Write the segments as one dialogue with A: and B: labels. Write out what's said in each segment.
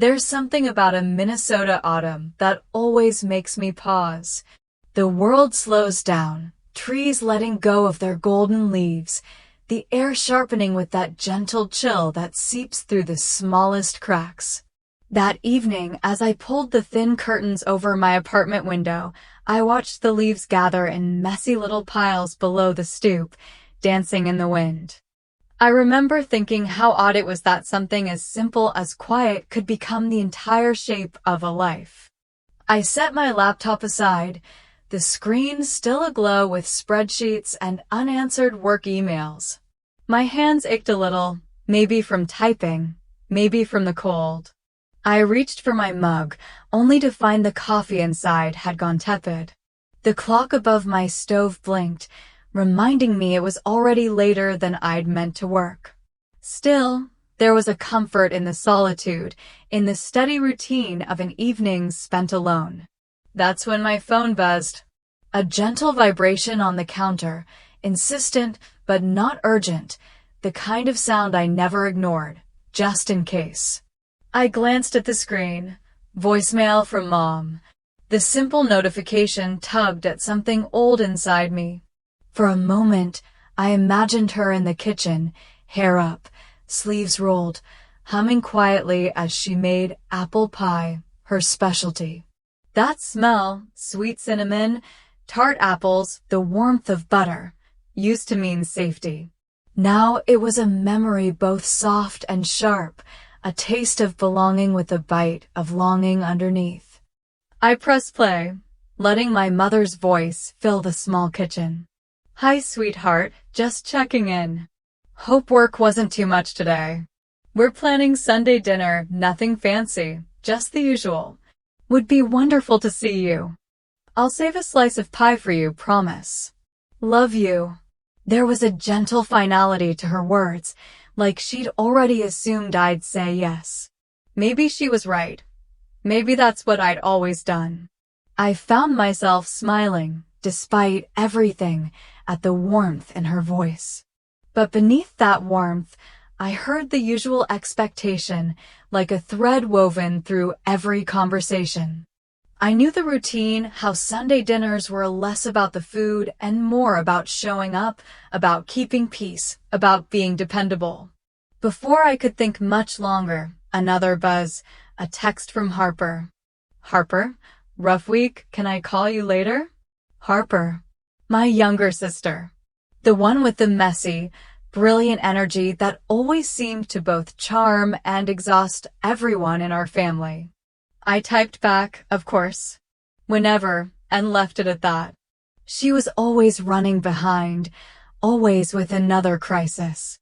A: There's something about a Minnesota autumn that always makes me pause. The world slows down, trees letting go of their golden leaves, the air sharpening with that gentle chill that seeps through the smallest cracks. That evening, as I pulled the thin curtains over my apartment window, I watched the leaves gather in messy little piles below the stoop, dancing in the wind. I remember thinking how odd it was that something as simple as quiet could become the entire shape of a life. I set my laptop aside, the screen still aglow with spreadsheets and unanswered work emails. My hands ached a little, maybe from typing, maybe from the cold. I reached for my mug, only to find the coffee inside had gone tepid. The clock above my stove blinked, reminding me it was already later than I'd meant to work. Still, there was a comfort in the solitude, in the steady routine of an evening spent alone. That's when my phone buzzed. A gentle vibration on the counter, insistent but not urgent, the kind of sound I never ignored, just in case. I glanced at the screen. Voicemail from Mom. The simple notification tugged at something old inside me. For a moment, I imagined her in the kitchen, hair up, sleeves rolled, humming quietly as she made apple pie, her specialty. That smell, sweet cinnamon, tart apples, the warmth of butter, used to mean safety. Now it was a memory both soft and sharp, a taste of belonging with a bite of longing underneath. I pressed play, letting my mother's voice fill the small kitchen. Hi, sweetheart, just checking in. Hope work wasn't too much today. We're planning Sunday dinner, nothing fancy, just the usual. Would be wonderful to see you. I'll save a slice of pie for you, promise. Love you. There was a gentle finality to her words, like she'd already assumed I'd say yes. Maybe she was right. Maybe that's what I'd always done. I found myself smiling, despite everything, at the warmth in her voice. But beneath that warmth, I heard the usual expectation, like a thread woven through every conversation. I knew the routine, how Sunday dinners were less about the food and more about showing up, about keeping peace, about being dependable. Before I could think much longer, another buzz, a text from Harper. Harper? Rough week, can I call you later? Harper. My younger sister. The one with the messy, brilliant energy that always seemed to both charm and exhaust everyone in our family. I typed back, of course, whenever, and left it at that. She was always running behind, always with another crisis.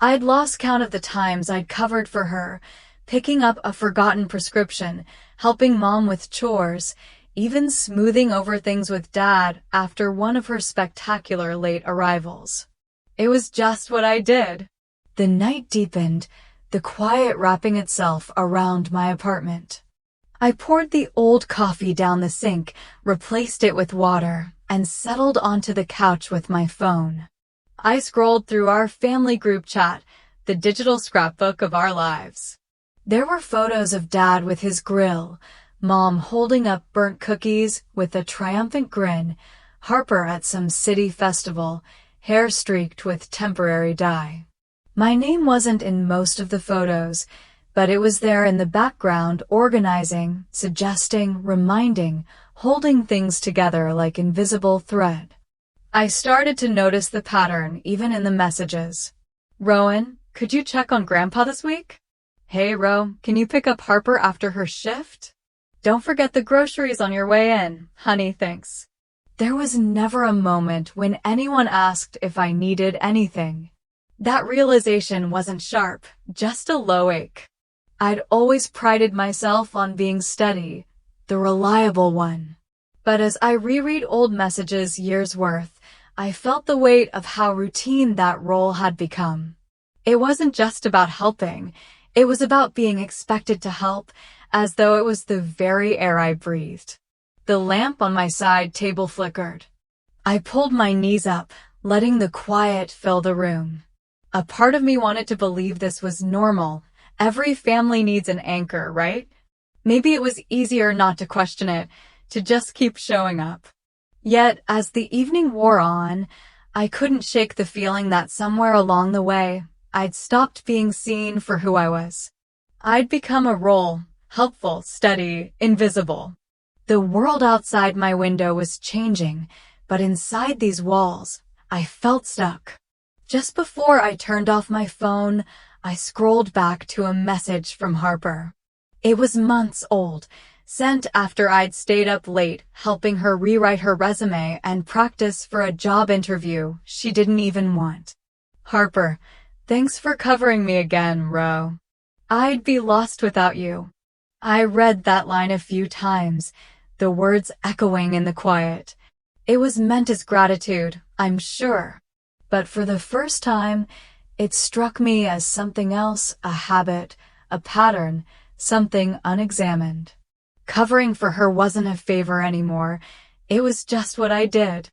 A: I'd lost count of the times I'd covered for her, picking up a forgotten prescription, helping Mom with chores, even smoothing over things with Dad after one of her spectacular late arrivals. It was just what I did. The night deepened, the quiet wrapping itself around my apartment. I poured the old coffee down the sink, replaced it with water, and settled onto the couch with my phone. I scrolled through our family group chat, the digital scrapbook of our lives. There were photos of Dad with his grill, Mom holding up burnt cookies with a triumphant grin, Harper at some city festival, hair streaked with temporary dye. My name wasn't in most of the photos, but it was there in the background, organizing, suggesting, reminding, holding things together like invisible thread. I started to notice the pattern even in the messages. Rowan, could you check on Grandpa this week? Hey Ro, can you pick up Harper after her shift? Don't forget the groceries on your way in, honey, thanks. There was never a moment when anyone asked if I needed anything. That realization wasn't sharp, just a low ache. I'd always prided myself on being steady, the reliable one. But as I reread old messages years worth, I felt the weight of how routine that role had become. It wasn't just about helping, it was about being expected to help, as though it was the very air I breathed. The lamp on my side table flickered. I pulled my knees up, letting the quiet fill the room. A part of me wanted to believe this was normal, Every family needs an anchor, right? Maybe it was easier not to question it, to just keep showing up. Yet, as the evening wore on, I couldn't shake the feeling that somewhere along the way, I'd stopped being seen for who I was. I'd become a role, helpful, steady, invisible. The world outside my window was changing, but inside these walls, I felt stuck. Just before I turned off my phone, I scrolled back to a message from Harper. It was months old, sent after I'd stayed up late helping her rewrite her resume and practice for a job interview she didn't even want. Harper, thanks for covering me again, Ro. I'd be lost without you. I read that line a few times, the words echoing in the quiet. It was meant as gratitude, I'm sure. But for the first time, it struck me as something else, a habit, a pattern, something unexamined. Covering for her wasn't a favor anymore. It was just what I did.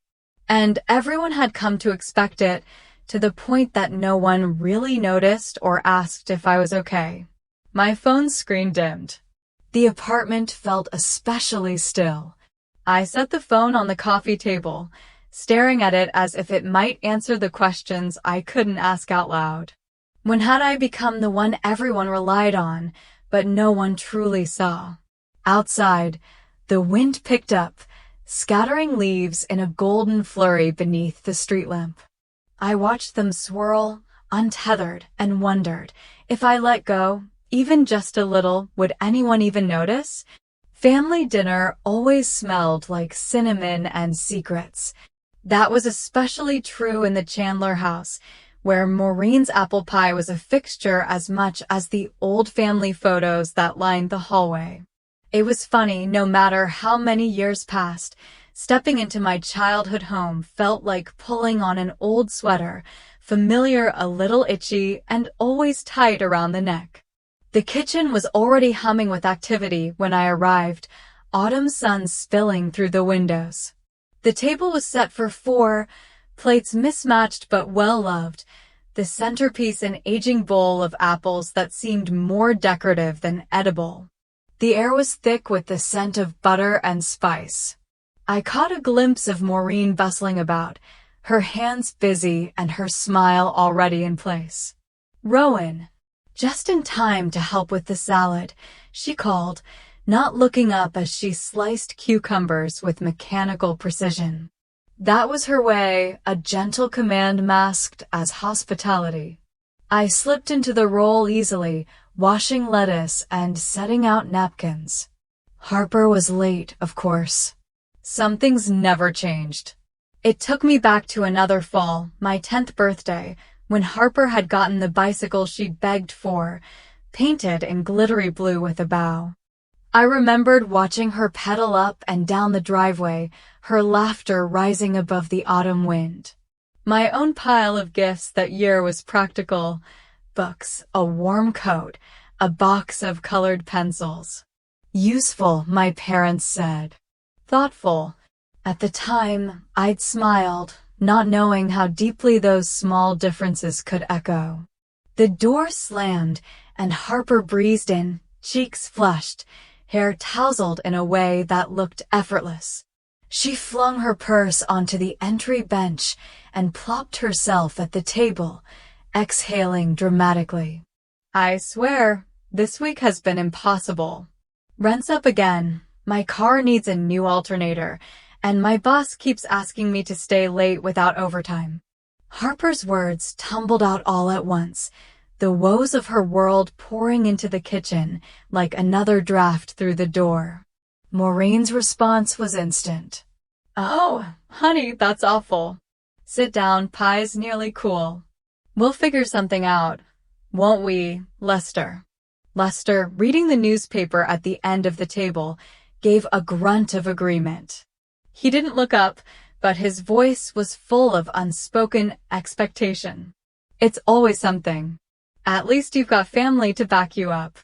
A: And everyone had come to expect it, to the point that no one really noticed or asked if I was okay. My phone screen dimmed. The apartment felt especially still. I set the phone on the coffee table, staring at it as if it might answer the questions I couldn't ask out loud. When had I become the one everyone relied on, but no one truly saw? Outside, the wind picked up, scattering leaves in a golden flurry beneath the street lamp. I watched them swirl, untethered, and wondered, if I let go, even just a little, would anyone even notice? Family dinner always smelled like cinnamon and secrets. That was especially true in the Chandler house, where Maureen's apple pie was a fixture as much as the old family photos that lined the hallway. It was funny, no matter how many years passed, stepping into my childhood home felt like pulling on an old sweater, familiar, a little itchy, and always tight around the neck. The kitchen was already humming with activity when I arrived, autumn sun spilling through the windows. The table was set for 4, plates mismatched but well-loved, the centerpiece an aging bowl of apples that seemed more decorative than edible. The air was thick with the scent of butter and spice. I caught a glimpse of Maureen bustling about, her hands busy and her smile already in place. "Rowan." Just in time to help with the salad, she called, not looking up as she sliced cucumbers with mechanical precision. That was her way, a gentle command masked as hospitality. I slipped into the role easily, washing lettuce and setting out napkins. Harper was late, of course. Some things never changed. It took me back to another fall, my 10th birthday, when Harper had gotten the bicycle she'd begged for, painted in glittery blue with a bow. I remembered watching her pedal up and down the driveway, her laughter rising above the autumn wind. My own pile of gifts that year was practical: books, a warm coat, a box of colored pencils. Useful, my parents said. Thoughtful. At the time, I'd smiled, not knowing how deeply those small differences could echo. The door slammed, and Harper breezed in, cheeks flushed, hair tousled in a way that looked effortless. She flung her purse onto the entry bench and plopped herself at the table, exhaling dramatically. "I swear, this week has been impossible. Rent's up again, my car needs a new alternator, and my boss keeps asking me to stay late without overtime." Harper's words tumbled out all at once, the woes of her world pouring into the kitchen like another draft through the door. Maureen's response was instant. "Oh, honey, that's awful. Sit down, pie's nearly cool. We'll figure something out, won't we, Lester?" Lester, reading the newspaper at the end of the table, gave a grunt of agreement. He didn't look up, but his voice was full of unspoken expectation. "It's always something. At least you've got family to back you up."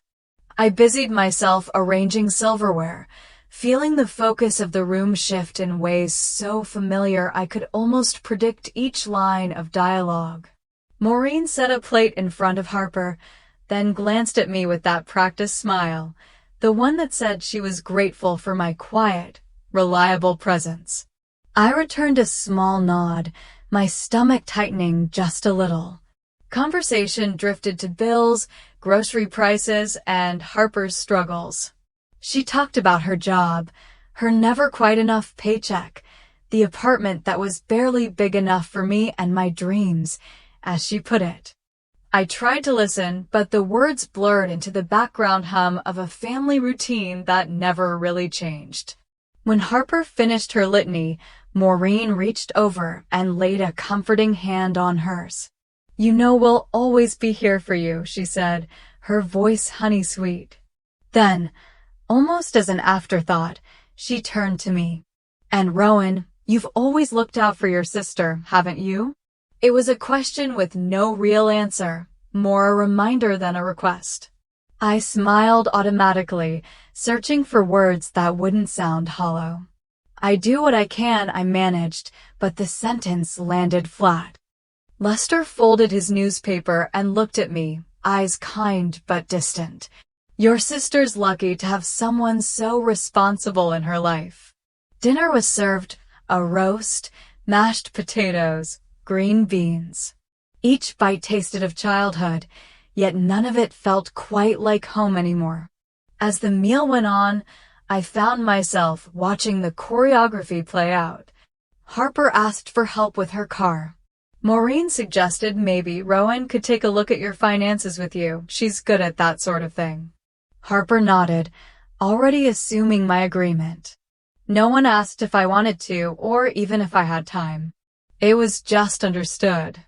A: I busied myself arranging silverware, feeling the focus of the room shift in ways so familiar I could almost predict each line of dialogue. Maureen set a plate in front of Harper, then glanced at me with that practiced smile, the one that said she was grateful for my quiet, reliable presence. I returned a small nod, my stomach tightening just a little. Conversation drifted to bills, grocery prices, and Harper's struggles. She talked about her job, her never quite enough paycheck, the apartment that was barely big enough for me and my dreams, as she put it. I tried to listen, but the words blurred into the background hum of a family routine that never really changed. When Harper finished her litany, Maureen reached over and laid a comforting hand on hers. "You know we'll always be here for you," she said, her voice honey-sweet. Then, almost as an afterthought, she turned to me. "And Rowan, you've always looked out for your sister, haven't you?" It was a question with no real answer, more a reminder than a request. I smiled automatically, searching for words that wouldn't sound hollow. "I do what I can," I managed, but the sentence landed flat. Lester folded his newspaper and looked at me, eyes kind but distant. "Your sister's lucky to have someone so responsible in her life." Dinner was served, a roast, mashed potatoes, green beans. Each bite tasted of childhood, yet none of it felt quite like home anymore. As the meal went on, I found myself watching the choreography play out. Harper asked for help with her car. Maureen suggested maybe Rowan could take a look at your finances with you. She's good at that sort of thing. Harper nodded, already assuming my agreement. No one asked if I wanted to, or even if I had time. It was just understood.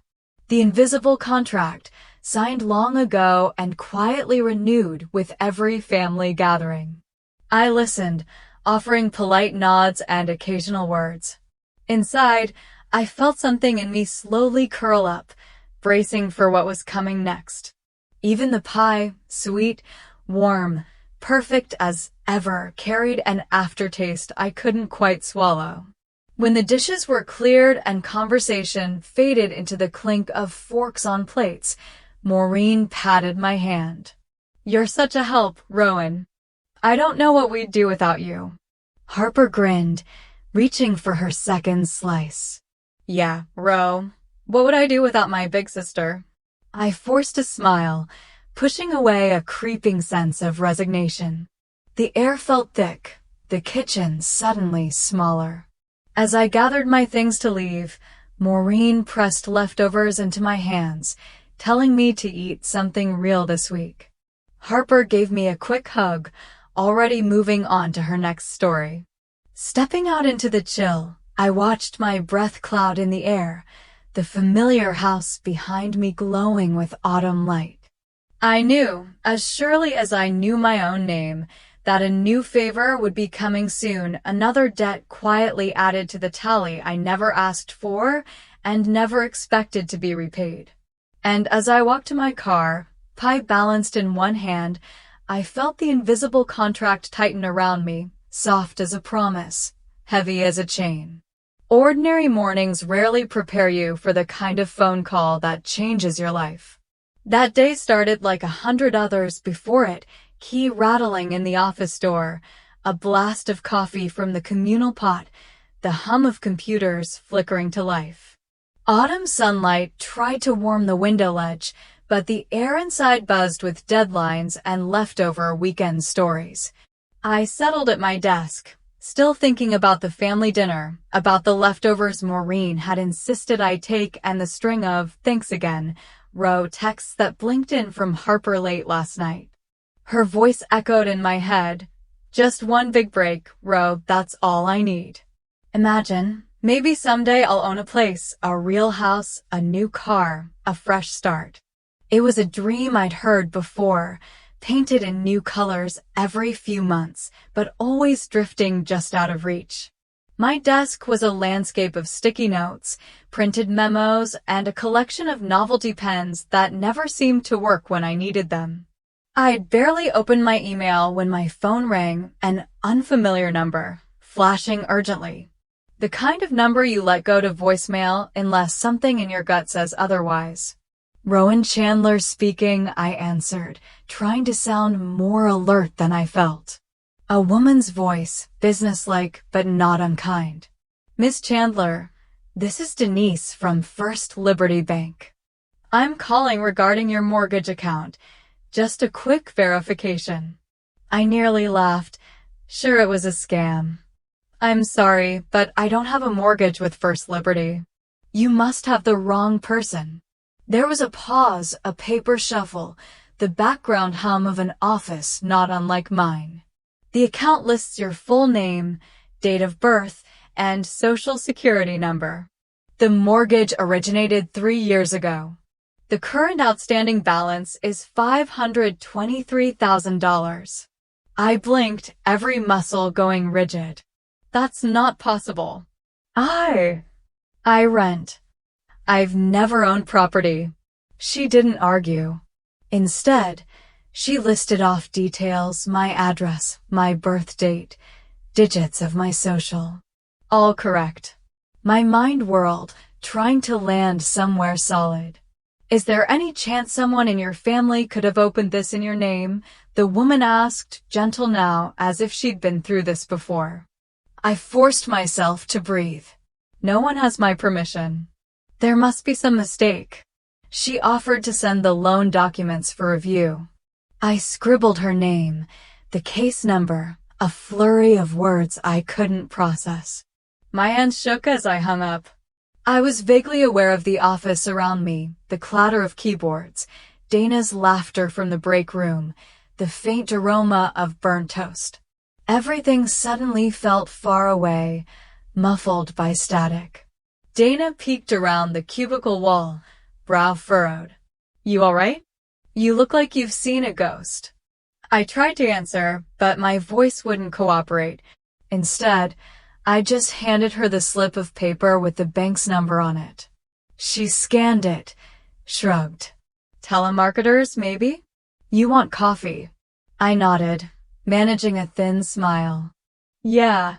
A: The invisible contract, signed long ago and quietly renewed with every family gathering. I listened, offering polite nods and occasional words. Inside, I felt something in me slowly curl up, bracing for what was coming next. Even the pie, sweet, warm, perfect as ever, carried an aftertaste I couldn't quite swallow. When the dishes were cleared and conversation faded into the clink of forks on plates, Maureen patted my hand. "You're such a help, Rowan. I don't know what we'd do without you." Harper grinned, reaching for her second slice. "Yeah, Ro, what would I do without my big sister?" I forced a smile, pushing away a creeping sense of resignation. The air felt thick, the kitchen suddenly smaller. As I gathered my things to leave, Maureen pressed leftovers into my hands, telling me to eat something real this week. Harper gave me a quick hug, already moving on to her next story. Stepping out into the chill, I watched my breath cloud in the air, the familiar house behind me glowing with autumn light. I knew, as surely as I knew my own name, that a new favor would be coming soon, another debt quietly added to the tally I never asked for and never expected to be repaid. And as I walked to my car, pie balanced in one hand, I felt the invisible contract tighten around me, soft as a promise, heavy as a chain. Ordinary mornings rarely prepare you for the kind of phone call that changes your life. That day started like 100 others before it, key rattling in the office door, a blast of coffee from the communal pot, the hum of computers flickering to life. Autumn sunlight tried to warm the window ledge, but the air inside buzzed with deadlines and leftover weekend stories. I settled at my desk, still thinking about the family dinner, about the leftovers Maureen had insisted I take, and the string of "thanks again" Ro texts that blinked in from Harper late last night. Her voice echoed in my head. "Just one big break, Ro, that's all I need." Imagine, maybe someday I'll own a place, a real house, a new car, a fresh start. It was a dream I'd heard before, painted in new colors every few months, but always drifting just out of reach. My desk was a landscape of sticky notes, printed memos, and a collection of novelty pens that never seemed to work when I needed them. I'd barely opened my email when my phone rang, an unfamiliar number, flashing urgently. The kind of number you let go to voicemail unless something in your gut says otherwise. Rowan Chandler speaking, I answered, trying to sound more alert than I felt. A woman's voice, businesslike but not unkind. Miss Chandler, this is Denise from First Liberty Bank. I'm calling regarding your mortgage account. Just a quick verification. I nearly laughed. Sure, it was a scam. I'm sorry, but I don't have a mortgage with First Liberty. You must have the wrong person. There was a pause, a paper shuffle, the background hum of an office not unlike mine. The account lists your full name, date of birth, and social security number. The mortgage originated 3 years ago. The current outstanding balance is $523,000. I blinked, every muscle going rigid. That's not possible. I rent. I've never owned property. She didn't argue. Instead, she listed off details, my address, my birth date, digits of my social. All correct. My mind whirled, trying to land somewhere solid. Is there any chance someone in your family could have opened this in your name? The woman asked, gentle now, as if she'd been through this before. I forced myself to breathe. No one has my permission. There must be some mistake. She offered to send the loan documents for review. I scribbled her name, the case number, a flurry of words I couldn't process. My hands shook as I hung up. I was vaguely aware of the office around me, the clatter of keyboards, Dana's laughter from the break room, the faint aroma of burnt toast. Everything suddenly felt far away, muffled by static. Dana peeked around the cubicle wall, brow furrowed. You all right? You look like you've seen a ghost. I tried to answer, but my voice wouldn't cooperate. Instead, I just handed her the slip of paper with the bank's number on it. She scanned it, shrugged. Telemarketers, maybe? You want coffee? I nodded, managing a thin smile. Yeah,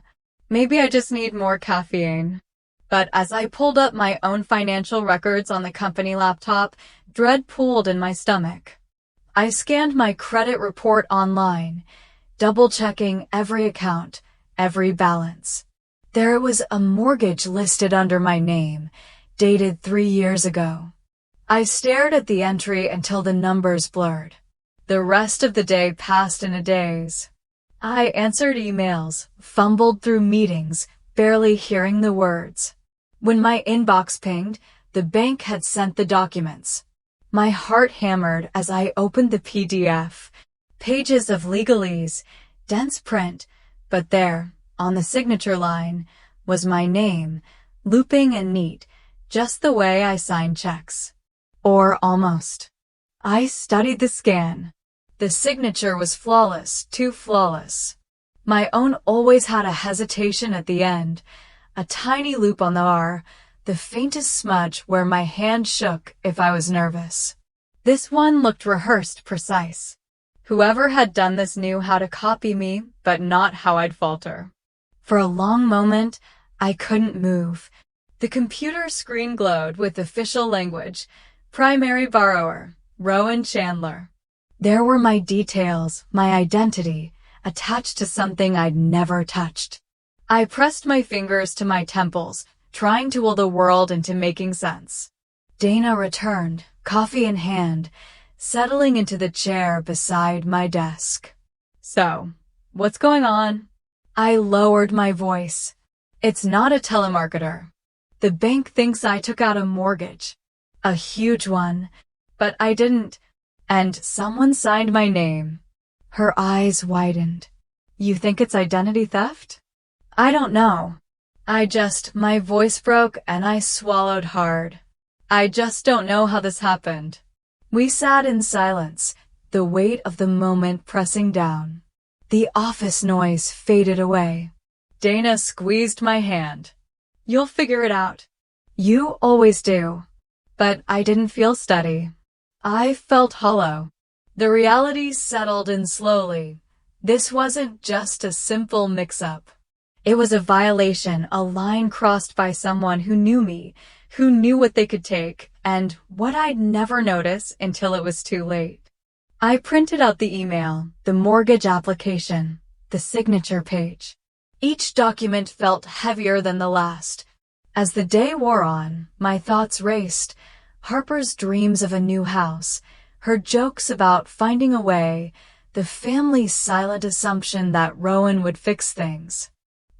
A: maybe I just need more caffeine. But as I pulled up my own financial records on the company laptop, dread pooled in my stomach. I scanned my credit report online, double-checking every account, every balance. There was a mortgage listed under my name, dated 3 years ago. I stared at the entry until the numbers blurred. The rest of the day passed in a daze. I answered emails, fumbled through meetings, barely hearing the words. When my inbox pinged, the bank had sent the documents. My heart hammered as I opened the PDF. Pages of legalese, dense print, but there, on the signature line, was my name, looping and neat, just the way I sign checks. Or almost. I studied the scan. The signature was flawless, too flawless. My own always had a hesitation at the end, a tiny loop on the R, the faintest smudge where my hand shook if I was nervous. This one looked rehearsed, precise. Whoever had done this knew how to copy me, but not how I'd falter. For a long moment, I couldn't move. The computer screen glowed with official language. Primary borrower, Rowan Chandler. There were my details, my identity, attached to something I'd never touched. I pressed my fingers to my temples, trying to will the world into making sense. Dana returned, coffee in hand, settling into the chair beside my desk. So, what's going on? I lowered my voice. It's not a telemarketer. The bank thinks I took out a mortgage. A huge one. But I didn't. And someone signed my name. Her eyes widened. You think it's identity theft? I don't know. My voice broke and I swallowed hard. I just don't know how this happened. We sat in silence, the weight of the moment pressing down. The office noise faded away. Dana squeezed my hand. You'll figure it out. You always do. But I didn't feel steady. I felt hollow. The reality settled in slowly. This wasn't just a simple mix-up. It was a violation, a line crossed by someone who knew me, who knew what they could take, and what I'd never notice until it was too late. I printed out the email, the mortgage application, the signature page. Each document felt heavier than the last. As the day wore on, my thoughts raced. Harper's dreams of a new house, her jokes about finding a way, the family's silent assumption that Rowan would fix things.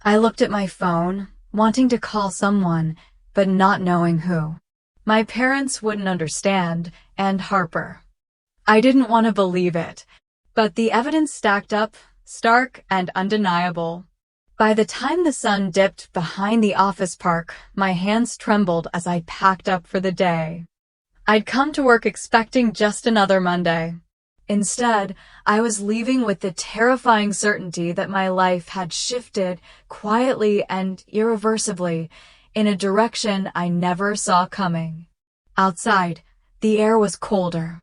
A: I looked at my phone, wanting to call someone, but not knowing who. My parents wouldn't understand, and Harper. I didn't want to believe it, but the evidence stacked up, stark and undeniable. By the time the sun dipped behind the office park, my hands trembled as I packed up for the day. I'd come to work expecting just another Monday. Instead, I was leaving with the terrifying certainty that my life had shifted quietly and irreversibly in a direction I never saw coming. Outside, the air was colder.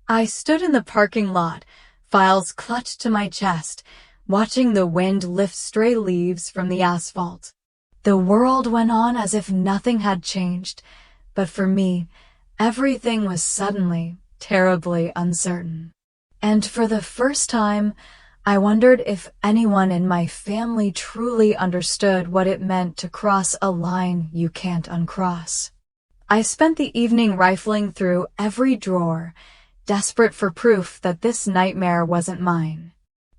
A: I stood in the parking lot, files clutched to my chest, watching the wind lift stray leaves from the asphalt. The world went on as if nothing had changed, but for me, everything was suddenly, terribly uncertain. And for the first time, I wondered if anyone in my family truly understood what it meant to cross a line you can't uncross. I spent the evening rifling through every drawer, desperate for proof that this nightmare wasn't mine.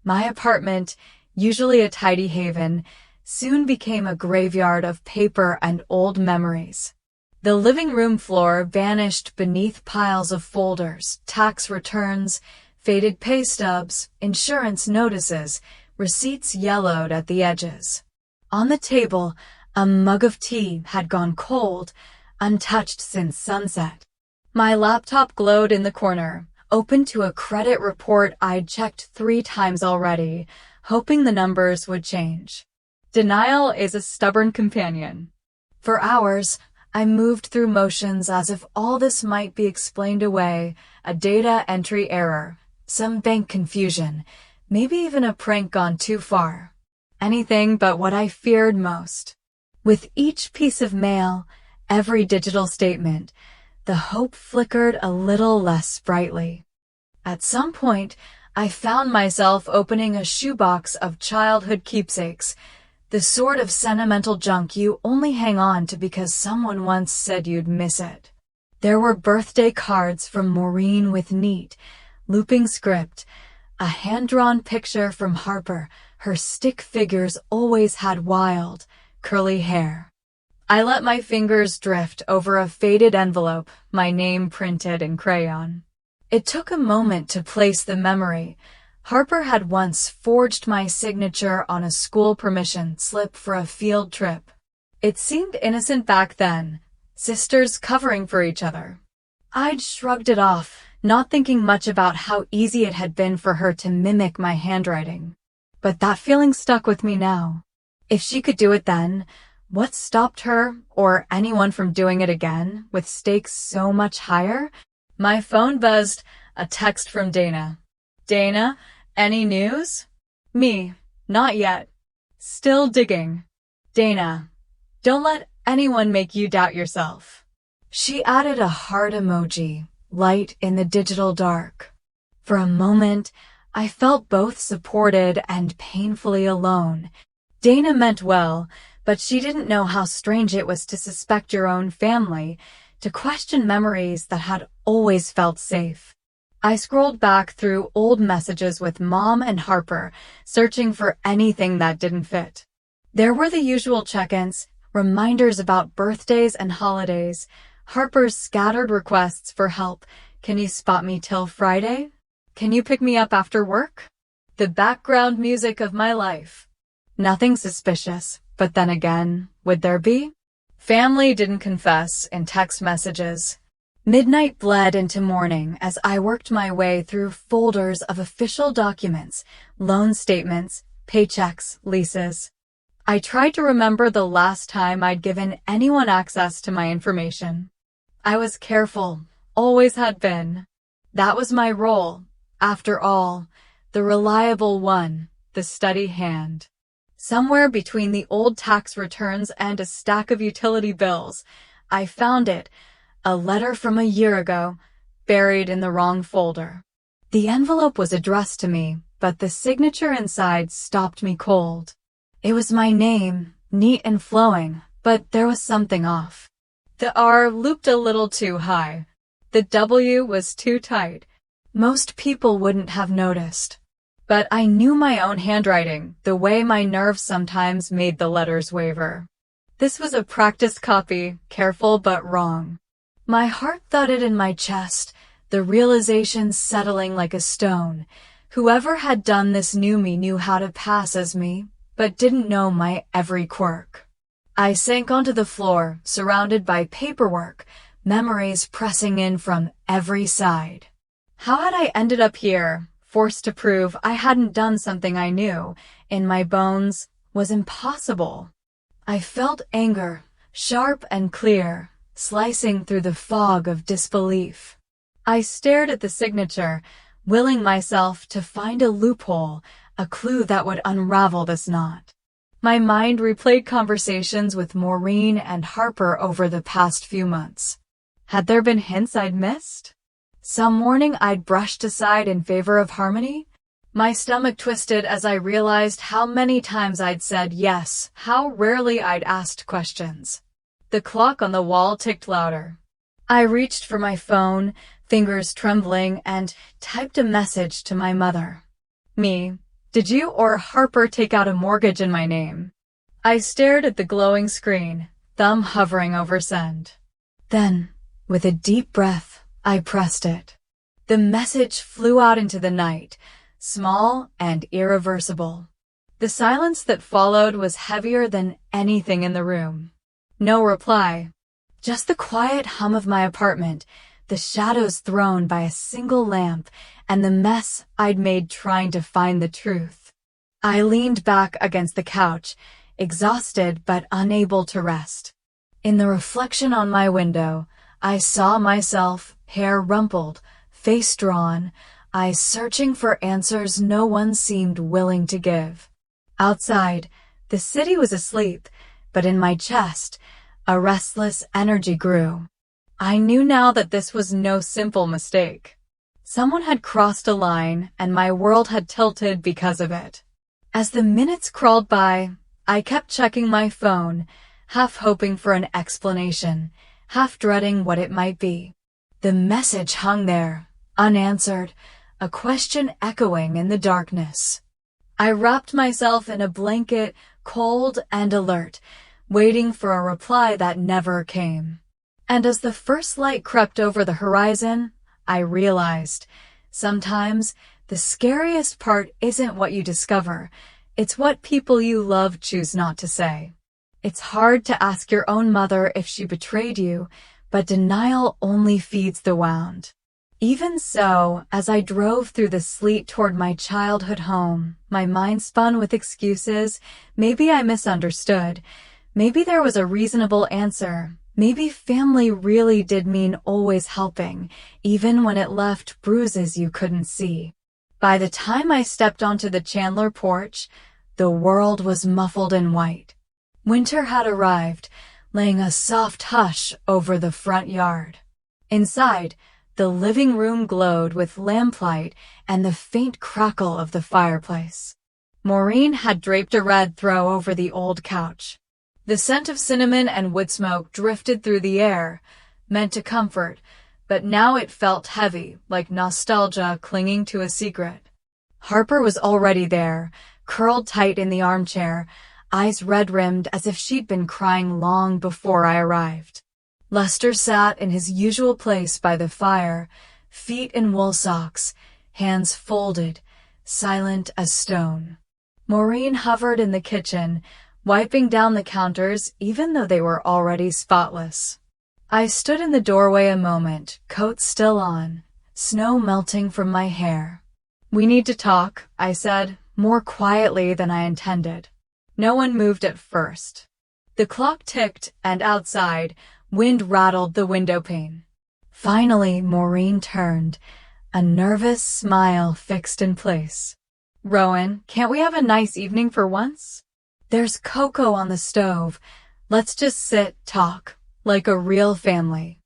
A: My apartment, usually a tidy haven, soon became a graveyard of paper and old memories. The living room floor vanished beneath piles of folders, tax returns, faded pay stubs, insurance notices, receipts yellowed at the edges. On the table, a mug of tea had gone cold, untouched since sunset. My laptop glowed in the corner, open to a credit report I'd checked 3 times already, hoping the numbers would change. Denial is a stubborn companion. For hours, I moved through motions as if all this might be explained away, a data entry error, some bank confusion, maybe even a prank gone too far. Anything but what I feared most. With each piece of mail, every digital statement, the hope flickered a little less brightly. At some point, I found myself opening a shoebox of childhood keepsakes, the sort of sentimental junk you only hang on to because someone once said you'd miss it. There were birthday cards from Maureen with neat, looping script, a hand-drawn picture from Harper. Her stick figures always had wild, curly hair. I let my fingers drift over a faded envelope, my name printed in crayon. It took a moment to place the memory. Harper had once forged my signature on a school permission slip for a field trip. It seemed innocent back then, sisters covering for each other. I'd shrugged it off, not thinking much about how easy it had been for her to mimic my handwriting. But that feeling stuck with me now. If she could do it then, what stopped her, or anyone from doing it again, with stakes so much higher? My phone buzzed, a text from Dana. Dana, any news? Me, not yet. Still digging. Dana, don't let anyone make you doubt yourself. She added a heart emoji, light in the digital dark. For a moment, I felt both supported and painfully alone. Dana meant well, but she didn't know how strange it was to suspect your own family, to question memories that had always felt safe. I scrolled back through old messages with Mom and Harper, searching for anything that didn't fit. There were the usual check-ins, reminders about birthdays and holidays, Harper's scattered requests for help. Can you spot me till Friday? Can you pick me up after work? The background music of my life. Nothing suspicious, but then again, would there be? Family didn't confess in text messages. Midnight bled into morning as I worked my way through folders of official documents, loan statements, paychecks, leases. I tried to remember the last time I'd given anyone access to my information. I was careful, always had been. That was my role, after all, the reliable one, the steady hand. Somewhere between the old tax returns and a stack of utility bills, I found it, a letter from a year ago, buried in the wrong folder. The envelope was addressed to me, but the signature inside stopped me cold. It was my name, neat and flowing, but there was something off. The R looped a little too high. The W was too tight. Most people wouldn't have noticed. But I knew my own handwriting, the way my nerves sometimes made the letters waver. This was a practice copy, careful but wrong. My heart thudded in my chest, the realization settling like a stone. Whoever had done this knew me knew how to pass as me, but didn't know my every quirk. I sank onto the floor, surrounded by paperwork, memories pressing in from every side. How had I ended up here, forced to prove I hadn't done something I knew, in my bones, was impossible? I felt anger, sharp and clear, slicing through the fog of disbelief. I stared at the signature, willing myself to find a loophole, a clue that would unravel this knot. My mind replayed conversations with Maureen and Harper over the past few months. Had there been hints I'd missed? Some warning I'd brushed aside in favor of harmony? My stomach twisted as I realized how many times I'd said yes, how rarely I'd asked questions. The clock on the wall ticked louder. I reached for my phone, fingers trembling, and typed a message to my mother. Me, did you or Harper take out a mortgage in my name? I stared at the glowing screen, thumb hovering over send. Then, with a deep breath, I pressed it. The message flew out into the night, small and irreversible. The silence that followed was heavier than anything in the room. No reply. Just the quiet hum of my apartment, the shadows thrown by a single lamp, and the mess I'd made trying to find the truth. I leaned back against the couch, exhausted but unable to rest. In the reflection on my window, I saw myself, hair rumpled, face drawn, eyes searching for answers no one seemed willing to give. Outside, the city was asleep, but in my chest, a restless energy grew. I knew now that this was no simple mistake. Someone had crossed a line, and my world had tilted because of it. As the minutes crawled by, I kept checking my phone, half hoping for an explanation, half dreading what it might be. The message hung there, unanswered, a question echoing in the darkness. I wrapped myself in a blanket, cold and alert, waiting for a reply that never came. And as the first light crept over the horizon, I realized, sometimes the scariest part isn't what you discover, it's what people you love choose not to say. It's hard to ask your own mother if she betrayed you, but denial only feeds the wound. Even so, as I drove through the sleet toward my childhood home, my mind spun with excuses. Maybe I misunderstood. Maybe there was a reasonable answer. Maybe family really did mean always helping, even when it left bruises you couldn't see. By the time I stepped onto the Chandler porch, the world was muffled in white. Winter had arrived, laying a soft hush over the front yard. Inside, the living room glowed with lamplight and the faint crackle of the fireplace. Maureen had draped a red throw over the old couch. The scent of cinnamon and wood smoke drifted through the air, meant to comfort, but now it felt heavy, like nostalgia clinging to a secret. Harper was already there, curled tight in the armchair, eyes red-rimmed as if she'd been crying long before I arrived. Lester sat in his usual place by the fire, feet in wool socks, hands folded, silent as stone. Maureen hovered in the kitchen, wiping down the counters even though they were already spotless. I stood in the doorway a moment, coat still on, snow melting from my hair. "We need to talk," I said, more quietly than I intended. No one moved at first. The clock ticked, and outside, wind rattled the window pane. Finally, Maureen turned, a nervous smile fixed in place. "Rowan, can't we have a nice evening for once? There's cocoa on the stove. Let's just sit, talk. like a real family.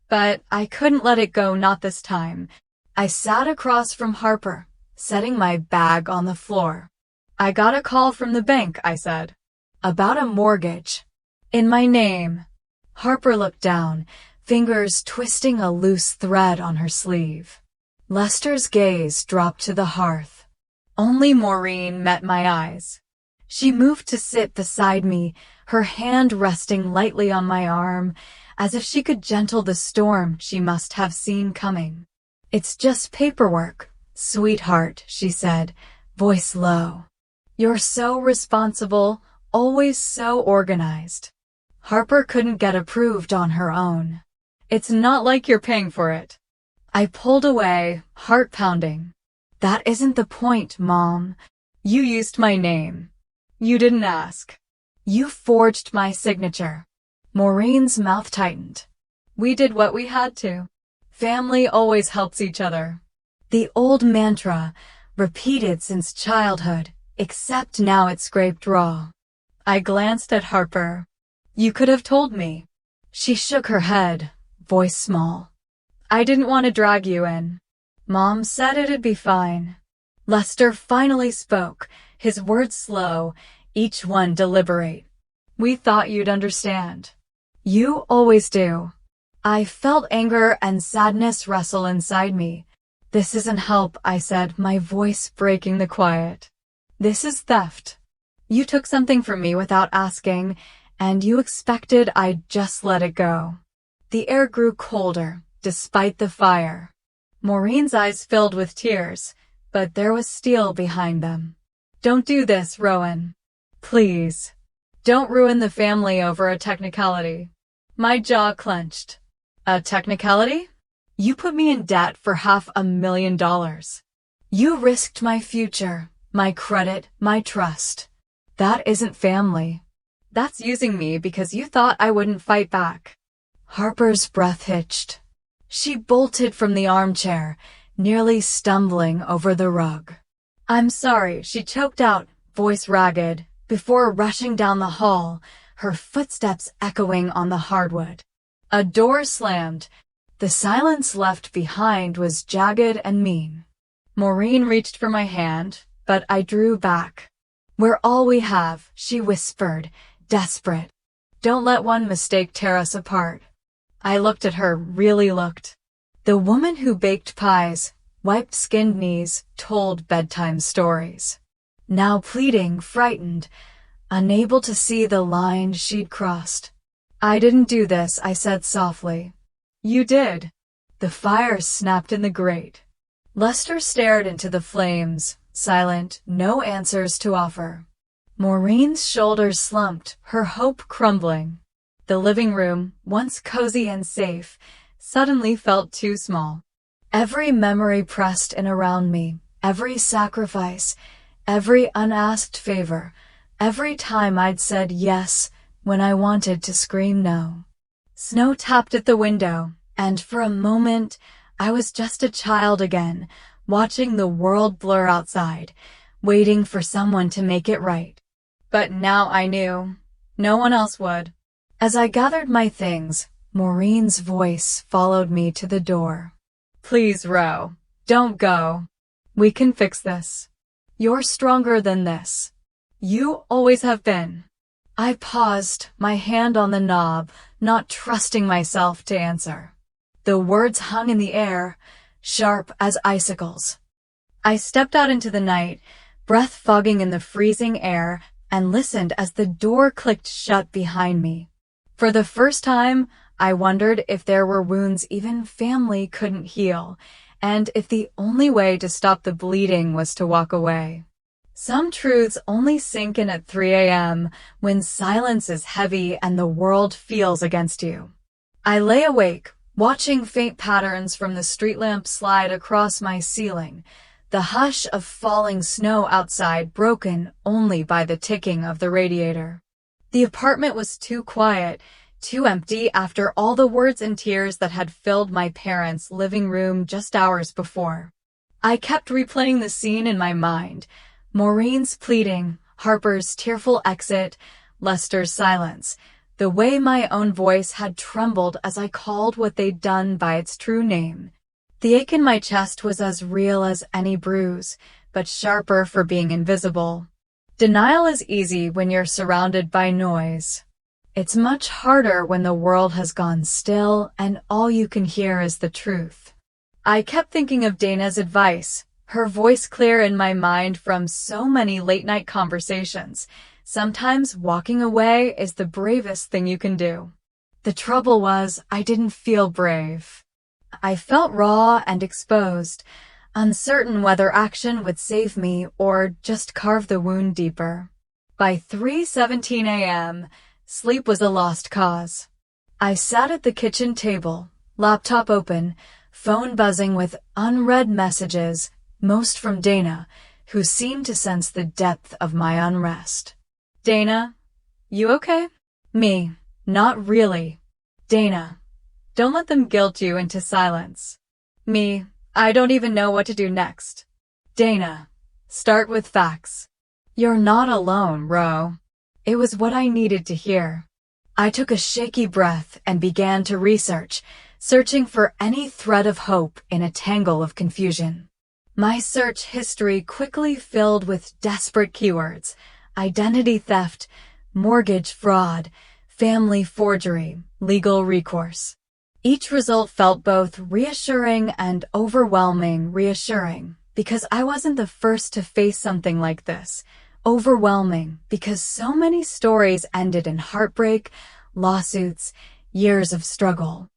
A: But I couldn't let it go, not this time. I sat across from Harper, setting my bag on the floor. "I got a call from the bank," I said. "About a mortgage. In my name." Harper looked down, fingers twisting a loose thread on her sleeve. Lester's gaze dropped to the hearth. Only Maureen met my eyes. She moved to sit beside me, her hand resting lightly on my arm, as if she could gentle the storm she must have seen coming. "It's just paperwork, sweetheart," she said, voice low. "You're so responsible, always so organized." Harper couldn't get approved on her own. "It's not like you're paying for it." I pulled away, heart pounding. "That isn't the point, Mom. You used my name. You didn't ask. You forged my signature." Maureen's mouth tightened. "We did what we had to. Family always helps each other." The old mantra, repeated since childhood, except now it scraped raw. I glanced at Harper. "You could have told me." She shook her head, voice small. "I didn't want to drag you in. Mom said it'd be fine." Lester finally spoke, his words slow, each one deliberate. "We thought you'd understand." "You always do." I felt anger and sadness wrestle inside me. "This isn't help," I said, my voice breaking the quiet. "This is theft. You took something from me without asking, and you expected I'd just let it go." The air grew colder, despite the fire. Maureen's eyes filled with tears, but there was steel behind them. "Don't do this, Rowan. Please. Don't ruin the family over a technicality." My jaw clenched. "A technicality? You put me in debt for $500,000. You risked my future, my credit, my trust. That isn't family. That's using me because you thought I wouldn't fight back." Harper's breath hitched. She bolted from the armchair, nearly stumbling over the rug. "I'm sorry," she choked out, voice ragged, before rushing down the hall, her footsteps echoing on the hardwood. A door slammed. The silence left behind was jagged and mean. Maureen reached for my hand, but I drew back. "We're all we have," she whispered, desperate. "Don't let one mistake tear us apart." I looked at her, really looked. The woman who baked pies, wiped skinned knees, told bedtime stories. Now pleading, frightened, unable to see the line she'd crossed. "I didn't do this," I said softly. "You did." The fire snapped in the grate. Lester stared into the flames, silent, no answers to offer. Maureen's shoulders slumped, her hope crumbling. The living room, once cozy and safe, suddenly felt too small. Every memory pressed in around me, every sacrifice, every unasked favor, every time I'd said yes when I wanted to scream no. Snow tapped at the window, and for a moment, I was just a child again, watching the world blur outside, waiting for someone to make it right. But now I knew. No one else would. As I gathered my things, Maureen's voice followed me to the door. "Please, Ro, don't go. We can fix this. You're stronger than this. You always have been." I paused, my hand on the knob, not trusting myself to answer. The words hung in the air, sharp as icicles. I stepped out into the night, breath fogging in the freezing air, and listened as the door clicked shut behind me. For the first time, I wondered if there were wounds even family couldn't heal, and if the only way to stop the bleeding was to walk away. Some truths only sink in at 3 a.m. when silence is heavy and the world feels against you. I lay awake, watching faint patterns from the street lamp slide across my ceiling, the hush of falling snow outside broken only by the ticking of the radiator. The apartment was too quiet, too empty after all the words and tears that had filled my parents' living room just hours before. I kept replaying the scene in my mind. Maureen's pleading, Harper's tearful exit, Lester's silence, The way my own voice had trembled as I called what they'd done by its true name. The ache in my chest was as real as any bruise, but sharper for being invisible. Denial is easy when you're surrounded by noise. It's much harder when the world has gone still and all you can hear is the truth. I kept thinking of Dana's advice, her voice clear in my mind from so many late-night conversations. Sometimes walking away is the bravest thing you can do. The trouble was, I didn't feel brave. I felt raw and exposed, uncertain whether action would save me or just carve the wound deeper. By 3:17 a.m., sleep was a lost cause. I sat at the kitchen table, laptop open, phone buzzing with unread messages, most from Dana, who seemed to sense the depth of my unrest. Dana, you okay? Me, not really. Dana, don't let them guilt you into silence. Me, I don't even know what to do next. Dana, start with facts. You're not alone, Ro. It was what I needed to hear. I took a shaky breath and began to research, searching for any thread of hope in a tangle of confusion. My search history quickly filled with desperate keywords: identity theft, mortgage fraud, family forgery, legal recourse. Each result felt both reassuring and overwhelming. Reassuring, because I wasn't the first to face something like this. Overwhelming, because so many stories ended in heartbreak, lawsuits, years of struggle.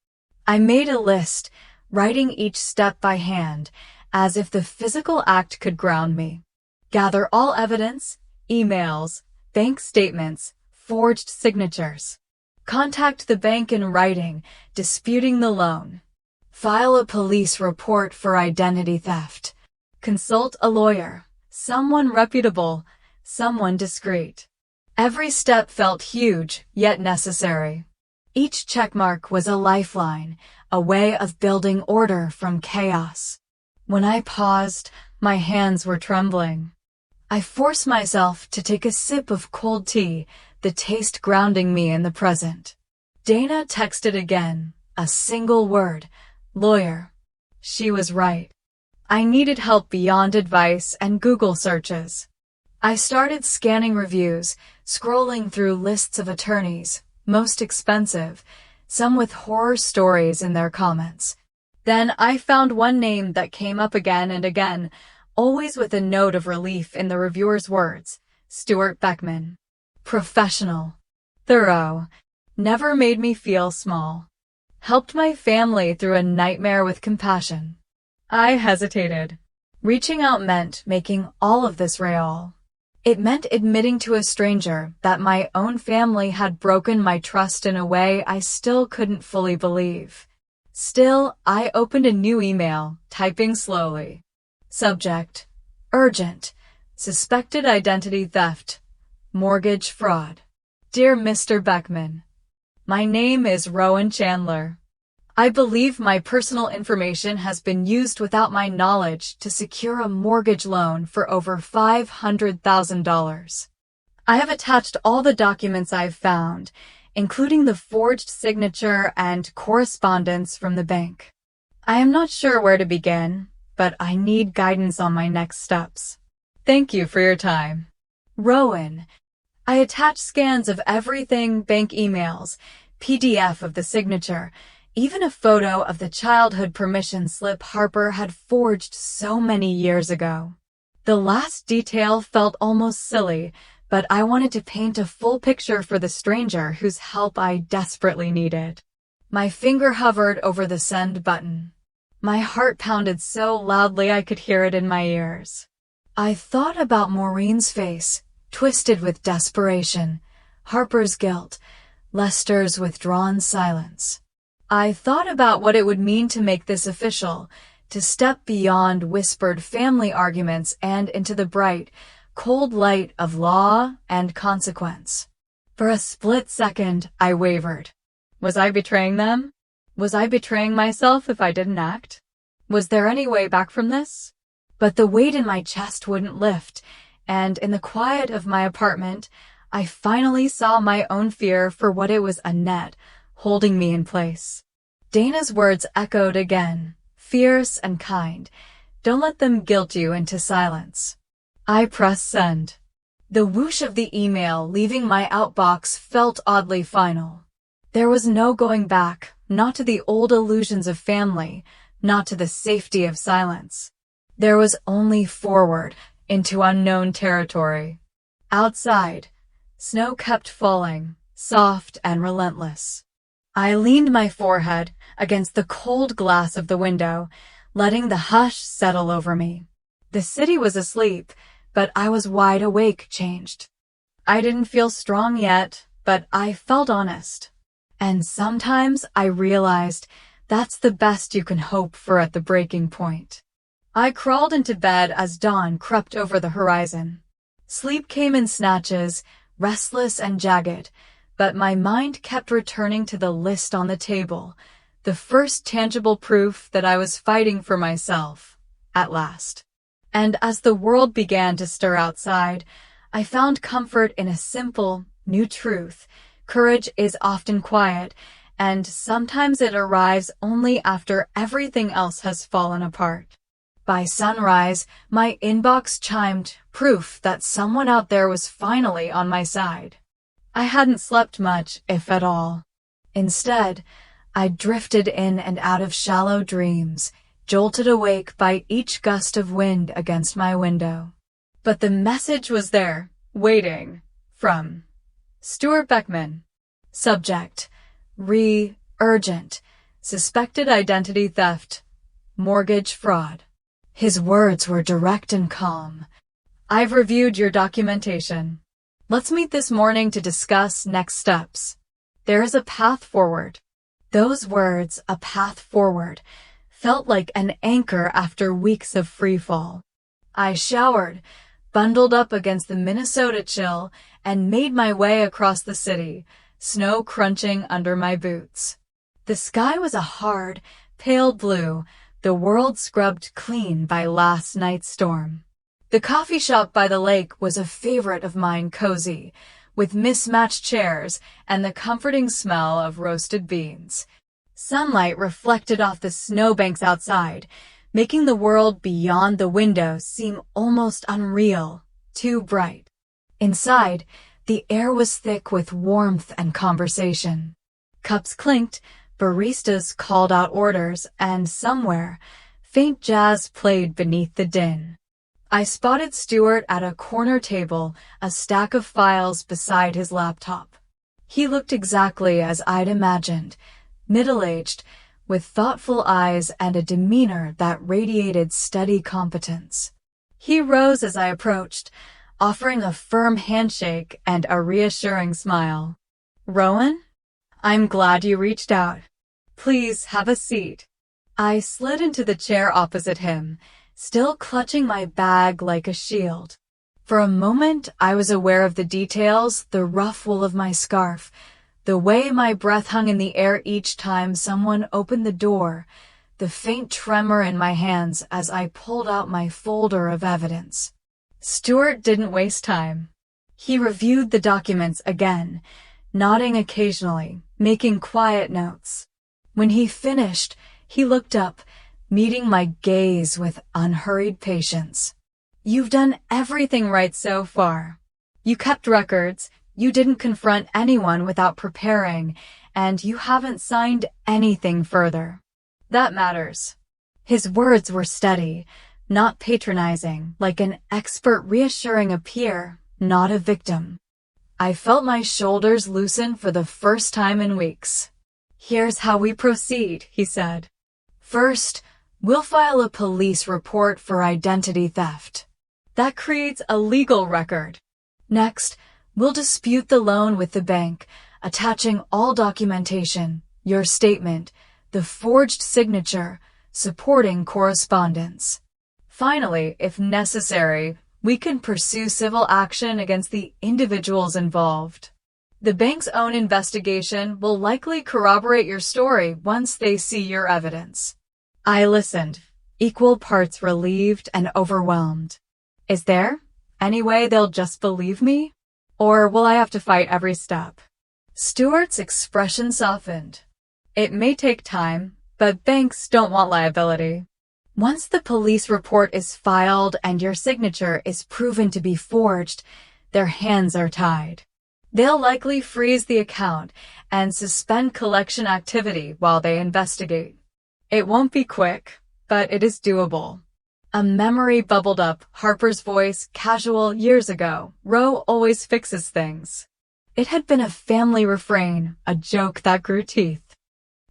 A: I made a list, writing each step by hand, as if the physical act could ground me. Gather all evidence, emails, bank statements, forged signatures. Contact the bank in writing, disputing the loan. File a police report for identity theft. Consult a lawyer, someone reputable, someone discreet. Every step felt huge, yet necessary. Each checkmark was a lifeline, a way of building order from chaos. When I paused, my hands were trembling. I forced myself to take a sip of cold tea, the taste grounding me in the present. Dana texted again, a single word: lawyer. She was right. I needed help beyond advice and Google searches. I started scanning reviews, scrolling through lists of attorneys, most expensive, some with horror stories in their comments. Then I found one name that came up again and again, always with a note of relief in the reviewer's words: Stuart Beckman. Professional. Thorough. Never made me feel small. Helped my family through a nightmare with compassion. I hesitated. Reaching out meant making all of this real. It meant admitting to a stranger that my own family had broken my trust in a way I still couldn't fully believe. Still, I opened a new email, typing slowly. Subject: urgent. Suspected identity theft. Mortgage fraud. Dear Mr. Beckman, my name is Rowan Chandler. I believe my personal information has been used without my knowledge to secure a mortgage loan for over $500,000. I have attached all the documents I've found, including the forged signature and correspondence from the bank. I am not sure where to begin, but I need guidance on my next steps. Thank you for your time. Rowan. I attached scans of everything: bank emails, PDF of the signature, even a photo of the childhood permission slip Harper had forged so many years ago. The last detail felt almost silly, but I wanted to paint a full picture for the stranger whose help I desperately needed. My finger hovered over the send button. My heart pounded so loudly I could hear it in my ears. I thought about Maureen's face, twisted with desperation, Harper's guilt, Lester's withdrawn silence. I thought about what it would mean to make this official, to step beyond whispered family arguments and into the bright, cold light of law and consequence. For a split second, I wavered. Was I betraying them? Was I betraying myself if I didn't act? Was there any way back from this? But the weight in my chest wouldn't lift, and in the quiet of my apartment, I finally saw my own fear for what it was, a net holding me in place. Dana's words echoed again, fierce and kind. Don't let them guilt you into silence. I pressed send. The whoosh of the email leaving my outbox felt oddly final. There was no going back, not to the old illusions of family, not to the safety of silence. There was only forward, into unknown territory. Outside, snow kept falling, soft and relentless. I leaned my forehead against the cold glass of the window, letting the hush settle over me. The city was asleep, but I was wide awake, changed. I didn't feel strong yet, but I felt honest. And sometimes I realized that's the best you can hope for at the breaking point. I crawled into bed as dawn crept over the horizon. Sleep came in snatches, restless and jagged, but my mind kept returning to the list on the table, the first tangible proof that I was fighting for myself, at last. And as the world began to stir outside, I found comfort in a simple, new truth. Courage is often quiet, and sometimes it arrives only after everything else has fallen apart. By sunrise, my inbox chimed, proof that someone out there was finally on my side. I hadn't slept much, if at all. Instead, I drifted in and out of shallow dreams, jolted awake by each gust of wind against my window. But the message was there, waiting, from Stuart Beckman. Subject: urgent, suspected identity theft, mortgage fraud. His words were direct and calm. I've reviewed your documentation. Let's meet this morning to discuss next steps. There is a path forward. Those words, a path forward, felt like an anchor after weeks of freefall. I showered, bundled up against the Minnesota chill, and made my way across the city, snow crunching under my boots. The sky was a hard, pale blue, the world scrubbed clean by last night's storm. The coffee shop by the lake was a favorite of mine, cozy, with mismatched chairs and the comforting smell of roasted beans. Sunlight reflected off the snowbanks outside, making the world beyond the window seem almost unreal, too bright. Inside, the air was thick with warmth and conversation. Cups clinked, baristas called out orders, and somewhere, faint jazz played beneath the din. I spotted Stuart at a corner table, a stack of files beside his laptop. He looked exactly as I'd imagined, middle-aged, with thoughtful eyes and a demeanor that radiated steady competence. He rose as I approached, offering a firm handshake and a reassuring smile. "Rowan? I'm glad you reached out. Please have a seat." I slid into the chair opposite him, still clutching my bag like a shield. For a moment, I was aware of the details, the rough wool of my scarf, the way my breath hung in the air each time someone opened the door, the faint tremor in my hands as I pulled out my folder of evidence. Stuart didn't waste time. He reviewed the documents again, nodding occasionally, making quiet notes. When he finished, he looked up, meeting my gaze with unhurried patience. "You've done everything right so far. You kept records, you didn't confront anyone without preparing, and you haven't signed anything further. That matters." His words were steady, not patronizing, like an expert reassuring a peer, not a victim. I felt my shoulders loosen for the first time in weeks. "Here's how we proceed," he said. "First, we'll file a police report for identity theft. That creates a legal record. Next, we'll dispute the loan with the bank, attaching all documentation, your statement, the forged signature, supporting correspondence. Finally, if necessary, we can pursue civil action against the individuals involved. The bank's own investigation will likely corroborate your story once they see your evidence." I listened, equal parts relieved and overwhelmed. Is there any way they'll just believe me? Or will I have to fight every step? Stuart's expression softened. It may take time, but banks don't want liability. Once the police report is filed and your signature is proven to be forged, their hands are tied. They'll likely freeze the account and suspend collection activity while they investigate. It won't be quick, but it is doable. A memory bubbled up, Harper's voice, casual years ago. Ro always fixes things. It had been a family refrain, a joke that grew teeth.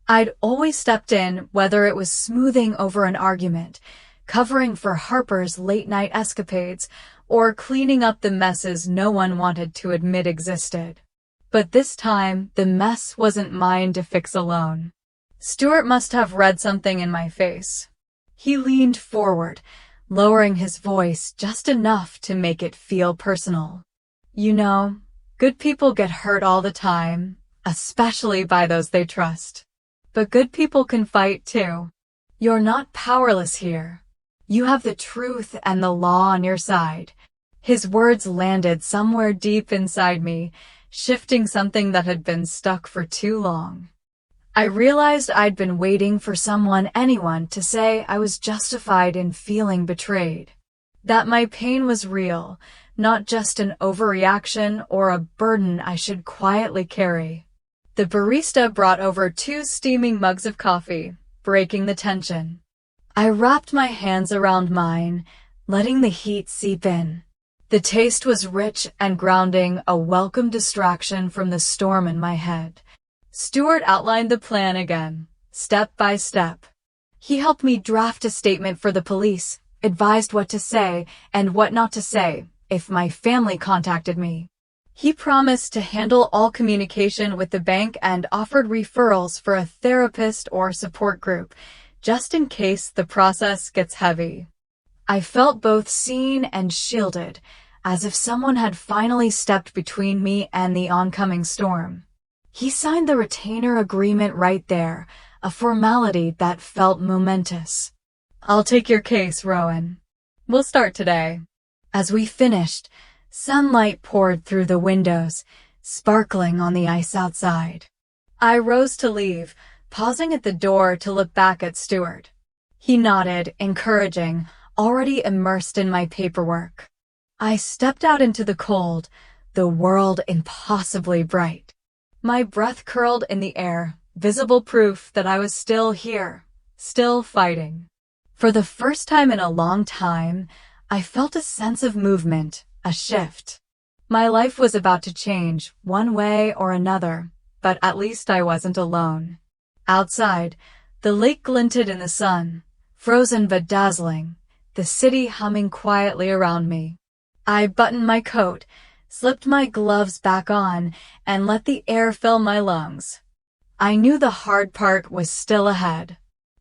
A: I'd always stepped in, whether it was smoothing over an argument, covering for Harper's late-night escapades, or cleaning up the messes no one wanted to admit existed. But this time, the mess wasn't mine to fix alone. Stuart must have read something in my face. He leaned forward, lowering his voice just enough to make it feel personal. You know, good people get hurt all the time, especially by those they trust. But good people can fight too. You're not powerless here. You have the truth and the law on your side. His words landed somewhere deep inside me, shifting something that had been stuck for too long. I realized I'd been waiting for anyone to say I was justified in feeling betrayed. That my pain was real, not just an overreaction or a burden I should quietly carry. The barista brought over 2 steaming mugs of coffee, breaking the tension. I wrapped my hands around mine, letting the heat seep in. The taste was rich and grounding, a welcome distraction from the storm in my head. Stuart outlined the plan again, step by step. He helped me draft a statement for the police, advised what to say and what not to say if my family contacted me. He promised to handle all communication with the bank and offered referrals for a therapist or support group, just in case the process gets heavy. I felt both seen and shielded, as if someone had finally stepped between me and the oncoming storm. He signed the retainer agreement right there, a formality that felt momentous. I'll take your case, Rowan. We'll start today. As we finished, sunlight poured through the windows, sparkling on the ice outside. I rose to leave, pausing at the door to look back at Stuart. He nodded, encouraging, already immersed in my paperwork. I stepped out into the cold, the world impossibly bright. My breath curled in the air, visible proof that I was still here, still fighting. For the first time in a long time, I felt a sense of movement, a shift. My life was about to change, one way or another, but at least I wasn't alone. Outside, the lake glinted in the sun, frozen but dazzling, the city humming quietly around me. I buttoned my coat, slipped my gloves back on, and let the air fill my lungs. I knew the hard part was still ahead.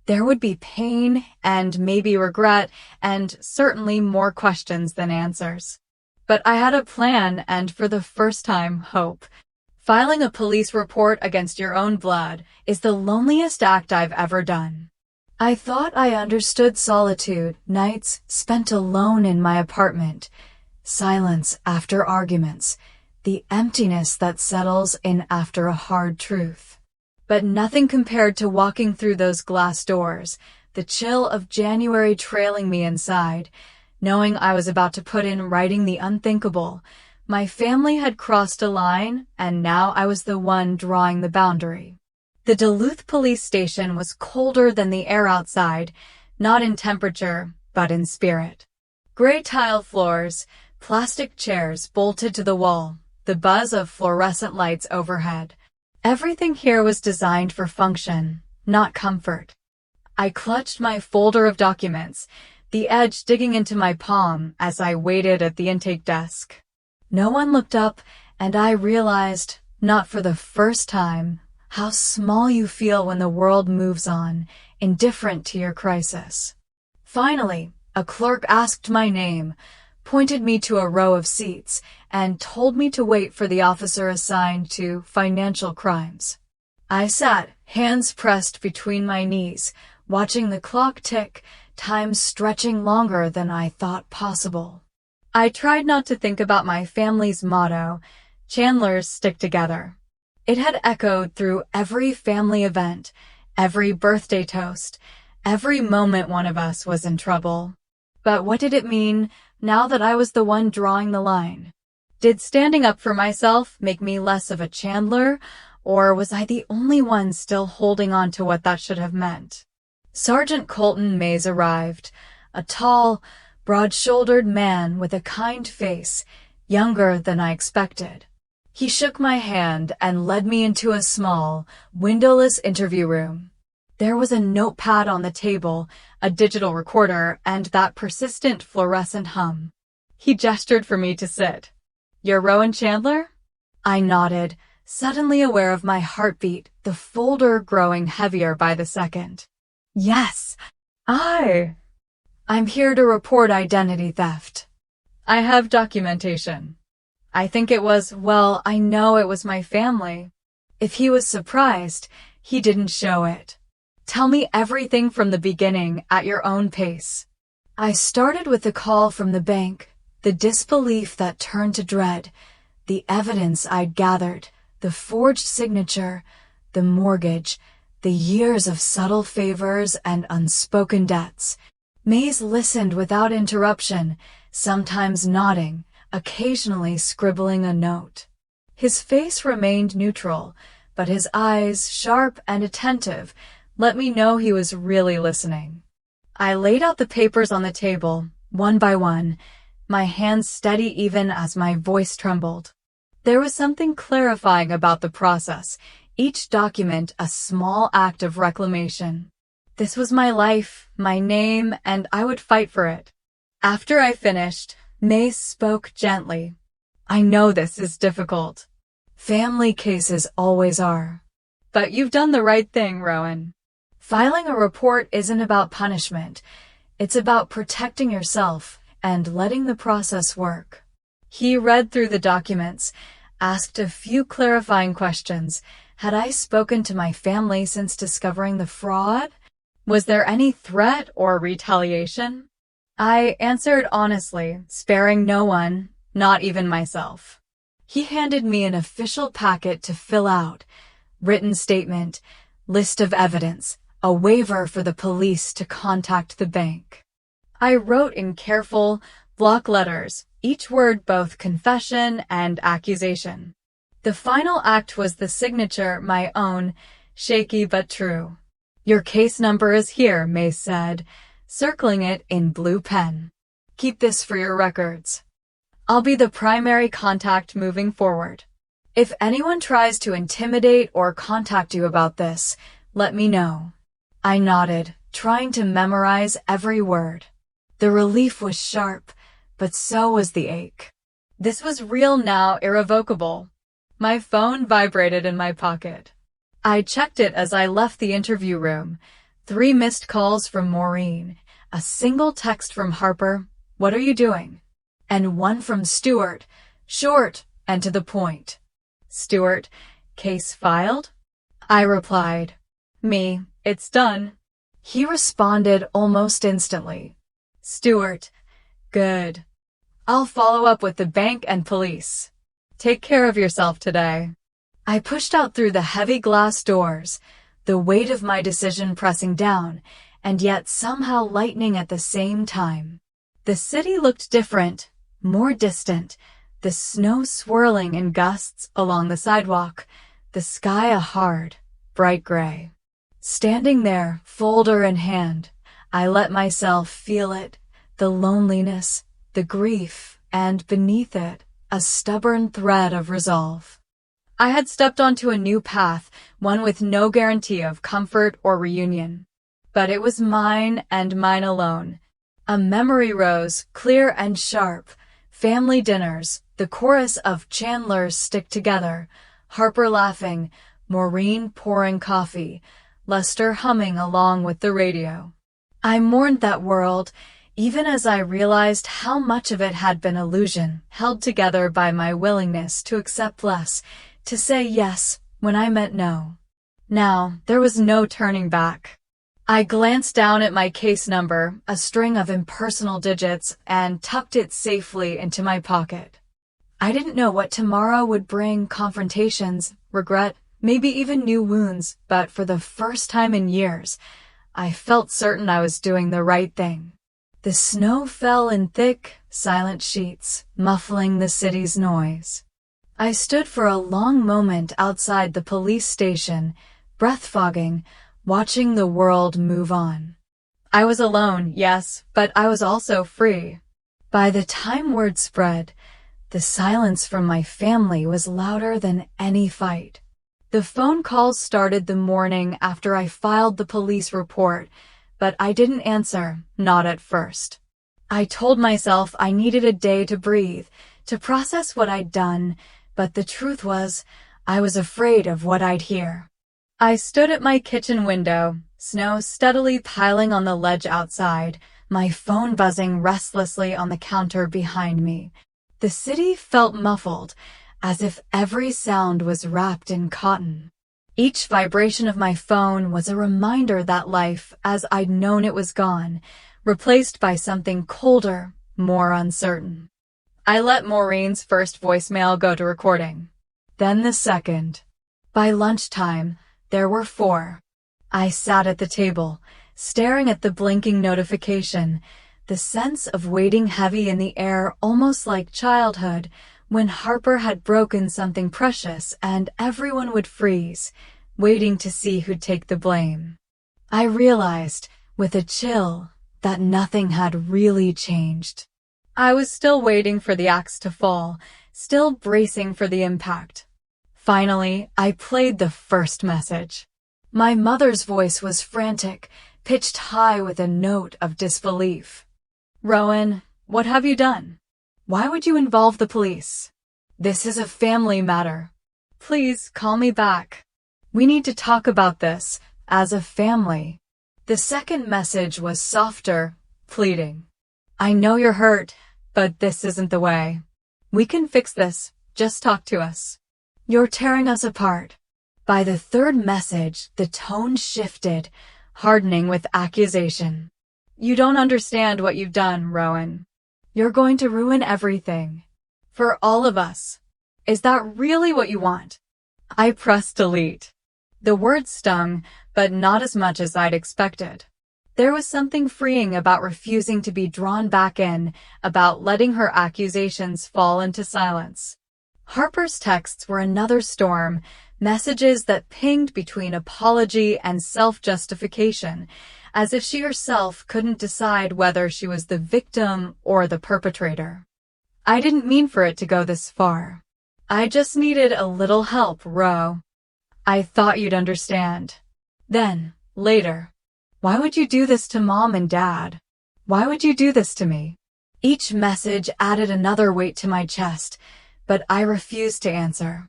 A: There would be pain and maybe regret and certainly more questions than answers. But I had a plan and, for the first time, hope. Filing a police report against your own blood is the loneliest act I've ever done. I thought I understood solitude, nights spent alone in my apartment, silence after arguments, the emptiness that settles in after a hard truth. But nothing compared to walking through those glass doors, the chill of January trailing me inside, knowing I was about to put in writing the unthinkable. My family had crossed a line, and now I was the one drawing the boundary. The Duluth police station was colder than the air outside, not in temperature, but in spirit. Gray tile floors, plastic chairs bolted to the wall, the buzz of fluorescent lights overhead. Everything here was designed for function, not comfort. I clutched my folder of documents, the edge digging into my palm as I waited at the intake desk. No one looked up, and I realized, not for the first time, how small you feel when the world moves on, indifferent to your crisis. Finally, a clerk asked my name, pointed me to a row of seats, and told me to wait for the officer assigned to financial crimes. I sat, hands pressed between my knees, watching the clock tick, time stretching longer than I thought possible. I tried not to think about my family's motto, Chandlers stick together. It had echoed through every family event, every birthday toast, every moment one of us was in trouble. But what did it mean now that I was the one drawing the line? Did standing up for myself make me less of a Chandler, or was I the only one still holding on to what that should have meant? Sergeant Colton Mays arrived, a tall, broad-shouldered man with a kind face, younger than I expected. He shook my hand and led me into a small, windowless interview room. There was a notepad on the table, a digital recorder, and that persistent fluorescent hum. He gestured for me to sit. "You're Rowan Chandler?" I nodded, suddenly aware of my heartbeat, the folder growing heavier by the second. "Yes, I'm here to report identity theft. I have documentation. I think it was, well, I know it was my family." If he was surprised, he didn't show it. "Tell me everything from the beginning at your own pace." I started with the call from the bank, the disbelief that turned to dread, the evidence I'd gathered, the forged signature, the mortgage, the years of subtle favors and unspoken debts. Mays listened without interruption, sometimes nodding, occasionally scribbling a note. His face remained neutral, but his eyes, sharp and attentive, let me know he was really listening. I laid out the papers on the table, one by one, my hands steady even as my voice trembled. There was something clarifying about the process, each document a small act of reclamation. This was my life, my name, and I would fight for it. After I finished, Mace spoke gently. "I know this is difficult. Family cases always are. But you've done the right thing, Rowan. Filing a report isn't about punishment. It's about protecting yourself and letting the process work." He read through the documents, asked a few clarifying questions. Had I spoken to my family since discovering the fraud? Was there any threat or retaliation? I answered honestly, sparing no one, not even myself. He handed me an official packet to fill out, written statement, list of evidence, a waiver for the police to contact the bank. I wrote in careful, block letters, each word both confession and accusation. The final act was the signature, my own, shaky but true. "Your case number is here," Mace said, circling it in blue pen. "Keep this for your records. I'll be the primary contact moving forward. If anyone tries to intimidate or contact you about this, let me know." I nodded, trying to memorize every word. The relief was sharp, but so was the ache. This was real now, irrevocable. My phone vibrated in my pocket. I checked it as I left the interview room. 3 missed calls from Maureen, a single text from Harper, "What are you doing?" and one from Stuart, short and to the point. "Stuart, case filed?" I replied. "Me, it's done." He responded almost instantly. "Stuart, good. I'll follow up with the bank and police. Take care of yourself today." I pushed out through the heavy glass doors, the weight of my decision pressing down, and yet somehow lightening at the same time. The city looked different, more distant, the snow swirling in gusts along the sidewalk, the sky a hard, bright gray. Standing there, folder in hand, I let myself feel it, the loneliness, the grief, and beneath it, a stubborn thread of resolve. I had stepped onto a new path, one with no guarantee of comfort or reunion. But it was mine and mine alone. A memory rose, clear and sharp. Family dinners, the chorus of Chandlers stick together, Harper laughing, Maureen pouring coffee, Lester humming along with the radio. I mourned that world, even as I realized how much of it had been illusion, held together by my willingness to accept less, to say yes when I meant no. Now, there was no turning back. I glanced down at my case number, a string of impersonal digits, and tucked it safely into my pocket. I didn't know what tomorrow would bring: confrontations, regret, maybe even new wounds, but for the first time in years, I felt certain I was doing the right thing. The snow fell in thick, silent sheets, muffling the city's noise. I stood for a long moment outside the police station, breath-fogging, watching the world move on. I was alone, yes, but I was also free. By the time word spread, the silence from my family was louder than any fight. The phone calls started the morning after I filed the police report, but I didn't answer, not at first. I told myself I needed a day to breathe, to process what I'd done, but the truth was, I was afraid of what I'd hear. I stood at my kitchen window, snow steadily piling on the ledge outside, my phone buzzing restlessly on the counter behind me. The city felt muffled, as if every sound was wrapped in cotton. Each vibration of my phone was a reminder that life, as I'd known it, was gone, replaced by something colder, more uncertain. I let Maureen's first voicemail go to recording. Then the second. By lunchtime, there were 4. I sat at the table, staring at the blinking notification, the sense of waiting heavy in the air, almost like childhood, when Harper had broken something precious and everyone would freeze, waiting to see who'd take the blame. I realized, with a chill, that nothing had really changed. I was still waiting for the axe to fall, still bracing for the impact. Finally, I played the first message. My mother's voice was frantic, pitched high with a note of disbelief. "Rowan, what have you done? Why would you involve the police? This is a family matter. Please call me back. We need to talk about this, as a family." The second message was softer, pleading. "I know you're hurt, but this isn't the way. We can fix this, just talk to us. You're tearing us apart." By the third message, the tone shifted, hardening with accusation. "You don't understand what you've done, Rowan. You're going to ruin everything. For all of us. Is that really what you want?" I pressed delete. The words stung, but not as much as I'd expected. There was something freeing about refusing to be drawn back in, about letting her accusations fall into silence. Harper's texts were another storm, messages that pinged between apology and self-justification, as if she herself couldn't decide whether she was the victim or the perpetrator. "I didn't mean for it to go this far. I just needed a little help, Ro. I thought you'd understand." Then, later, "Why would you do this to Mom and Dad? Why would you do this to me?" Each message added another weight to my chest, but I refused to answer.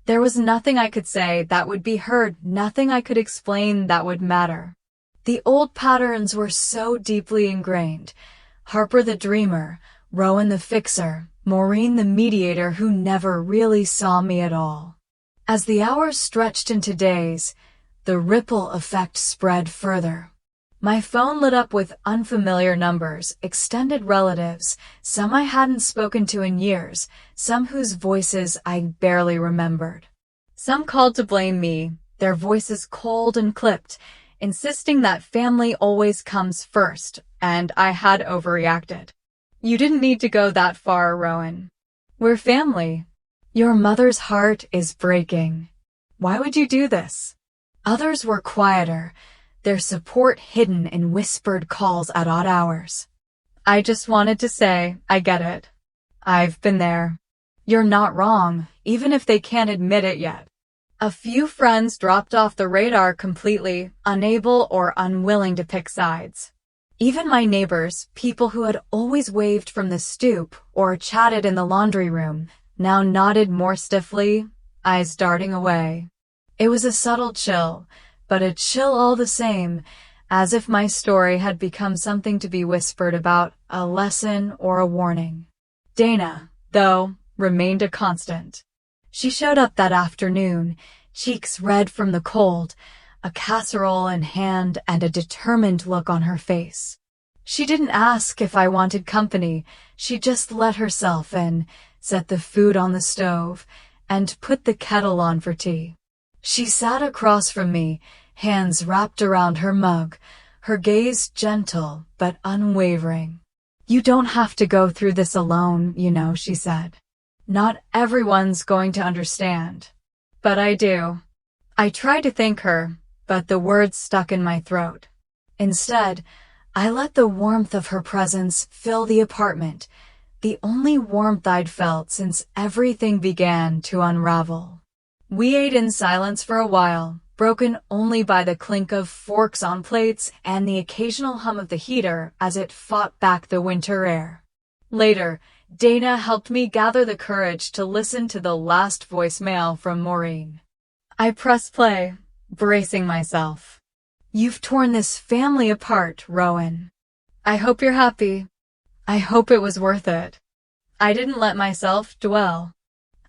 A: There was nothing I could say that would be heard, nothing I could explain that would matter. The old patterns were so deeply ingrained. Harper the dreamer, Rowan the fixer, Maureen the mediator who never really saw me at all. As the hours stretched into days, the ripple effect spread further. My phone lit up with unfamiliar numbers, extended relatives, some I hadn't spoken to in years, some whose voices I barely remembered. Some called to blame me, their voices cold and clipped, insisting that family always comes first, and I had overreacted. "You didn't need to go that far, Rowan. We're family. Your mother's heart is breaking. Why would you do this?" Others were quieter, their support hidden in whispered calls at odd hours. "I just wanted to say, I get it. I've been there. You're not wrong, even if they can't admit it yet." A few friends dropped off the radar completely, unable or unwilling to pick sides. Even my neighbors, people who had always waved from the stoop or chatted in the laundry room, now nodded more stiffly, eyes darting away. It was a subtle chill, but a chill all the same, as if my story had become something to be whispered about, a lesson or a warning. Dana, though, remained a constant. She showed up that afternoon, cheeks red from the cold, a casserole in hand and a determined look on her face. She didn't ask if I wanted company. She just let herself in, set the food on the stove, and put the kettle on for tea. She sat across from me, hands wrapped around her mug, her gaze gentle but unwavering. "You don't have to go through this alone, you know," she said. "Not everyone's going to understand. But I do." I tried to thank her, but the words stuck in my throat. Instead, I let the warmth of her presence fill the apartment, the only warmth I'd felt since everything began to unravel. We ate in silence for a while, broken only by the clink of forks on plates and the occasional hum of the heater as it fought back the winter air. Later, Dana helped me gather the courage to listen to the last voicemail from Maureen. I pressed play, bracing myself. "You've torn this family apart, Rowan. I hope you're happy. I hope it was worth it." I didn't let myself dwell.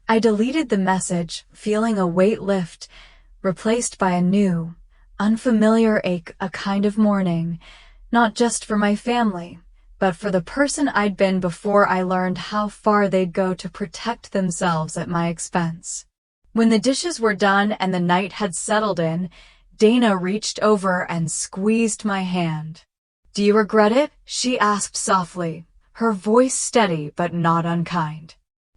A: I deleted the message, feeling a weight lift, replaced by a new, unfamiliar ache, a kind of mourning, not just for my family, but for the person I'd been before I learned how far they'd go to protect themselves at my expense. When the dishes were done and the night had settled in, Dana reached over and squeezed my hand. "Do you regret it?" she asked softly, her voice steady but not unkind.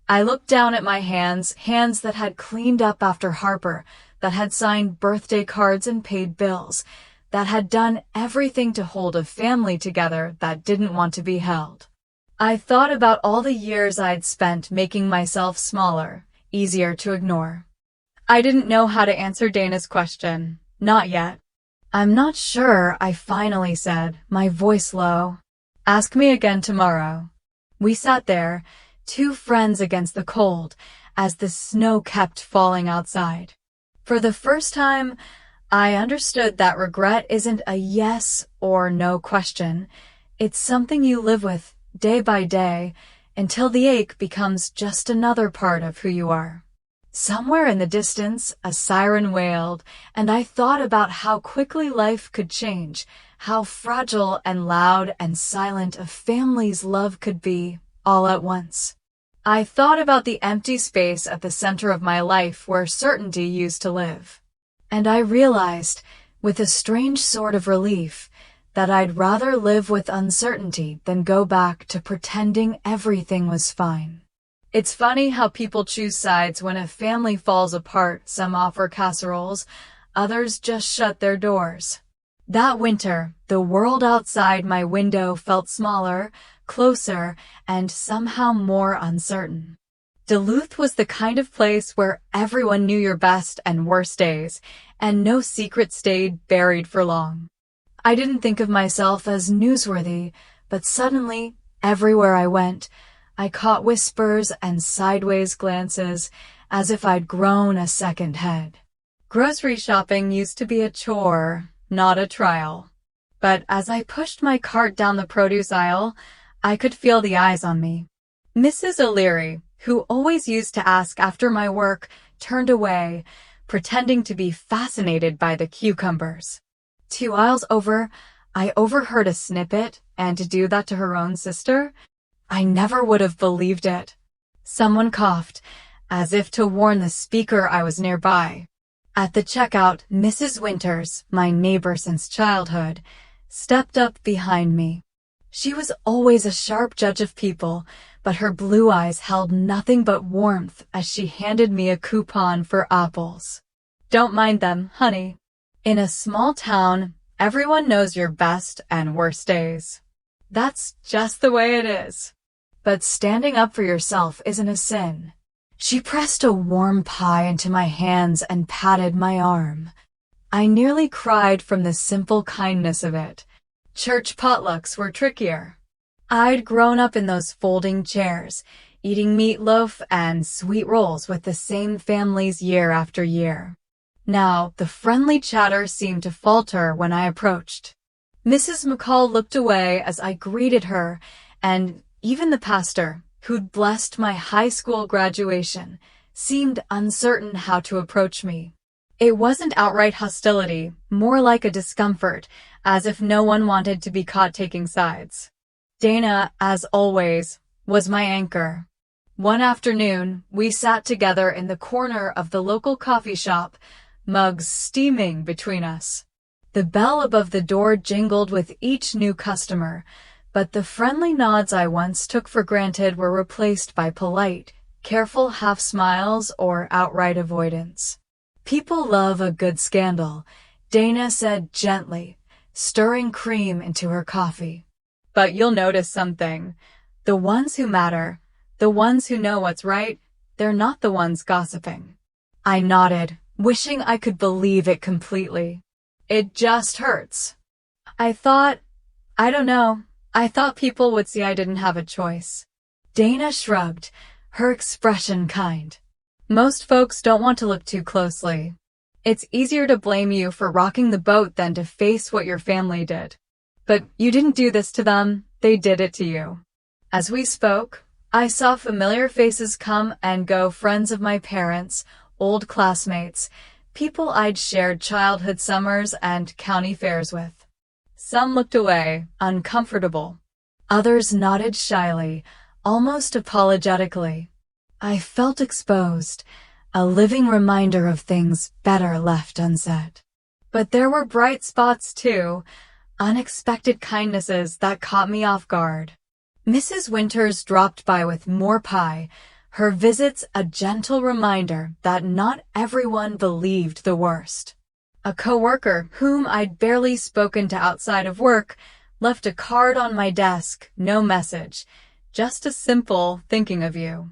A: I looked down at my hands that had cleaned up after Harper, that had signed birthday cards and paid bills, that had done everything to hold a family together that didn't want to be held. I thought about all the years I'd spent making myself smaller, easier to ignore. I didn't know how to answer Dana's question. Not yet. "I'm not sure," I finally said, my voice low. "Ask me again tomorrow." We sat there, two friends against the cold, as the snow kept falling outside. For the first time, I understood that regret isn't a yes or no question. It's something you live with day by day until the ache becomes just another part of who you are. Somewhere in the distance, a siren wailed, and I thought about how quickly life could change, how fragile and loud and silent a family's love could be, all at once. I thought about the empty space at the center of my life where certainty used to live. And I realized, with a strange sort of relief, that I'd rather live with uncertainty than go back to pretending everything was fine. It's funny how people choose sides when a family falls apart. Some offer casseroles, others just shut their doors. That winter, the world outside my window felt smaller, closer, and somehow more uncertain. Duluth was the kind of place where everyone knew your best and worst days, and no secret stayed buried for long. I didn't think of myself as newsworthy, but suddenly, everywhere I went, I caught whispers and sideways glances, as if I'd grown a second head. Grocery shopping used to be a chore, not a trial. But as I pushed my cart down the produce aisle, I could feel the eyes on me. Mrs. O'Leary, who always used to ask after my work, turned away, pretending to be fascinated by the cucumbers. 2 aisles over, I overheard a snippet, and to do that to her own sister? I never would have believed it. Someone coughed, as if to warn the speaker I was nearby. At the checkout, Mrs. Winters, my neighbor since childhood, stepped up behind me. She was always a sharp judge of people, but her blue eyes held nothing but warmth as she handed me a coupon for apples. "Don't mind them, honey. In a small town, everyone knows your best and worst days. That's just the way it is. But standing up for yourself isn't a sin." She pressed a warm pie into my hands and patted my arm. I nearly cried from the simple kindness of it. Church potlucks were trickier. I'd grown up in those folding chairs, eating meatloaf and sweet rolls with the same families year after year. Now, the friendly chatter seemed to falter when I approached. Mrs. McCall looked away as I greeted her, and even the pastor, who'd blessed my high school graduation, seemed uncertain how to approach me. It wasn't outright hostility, more like a discomfort, as if no one wanted to be caught taking sides. Dana, as always, was my anchor. One afternoon, we sat together in the corner of the local coffee shop, mugs steaming between us. The bell above the door jingled with each new customer, but the friendly nods I once took for granted were replaced by polite, careful half-smiles or outright avoidance. "People love a good scandal," Dana said gently, stirring cream into her coffee. "But you'll notice something. The ones who matter, the ones who know what's right, they're not the ones gossiping." I nodded, wishing I could believe it completely. "It just hurts. I thought people would see I didn't have a choice." Dana shrugged, her expression kind. "Most folks don't want to look too closely. It's easier to blame you for rocking the boat than to face what your family did. But you didn't do this to them, they did it to you." As we spoke, I saw familiar faces come and go, friends of my parents, old classmates, people I'd shared childhood summers and county fairs with. Some looked away, uncomfortable. Others nodded shyly, almost apologetically. I felt exposed, a living reminder of things better left unsaid. But there were bright spots too, unexpected kindnesses that caught me off guard. Mrs. Winters dropped by with more pie, her visits a gentle reminder that not everyone believed the worst. A coworker, whom I'd barely spoken to outside of work, left a card on my desk, no message, just a simple "thinking of you."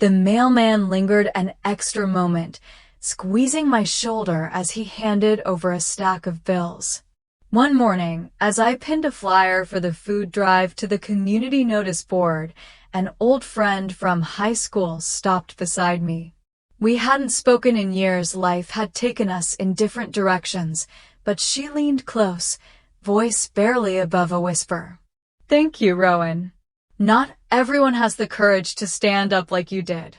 A: The mailman lingered an extra moment, squeezing my shoulder as he handed over a stack of bills. One morning, as I pinned a flyer for the food drive to the community notice board, an old friend from high school stopped beside me. We hadn't spoken in years, life had taken us in different directions, but she leaned close, voice barely above a whisper. "Thank you, Rowan. Not everyone has the courage to stand up like you did.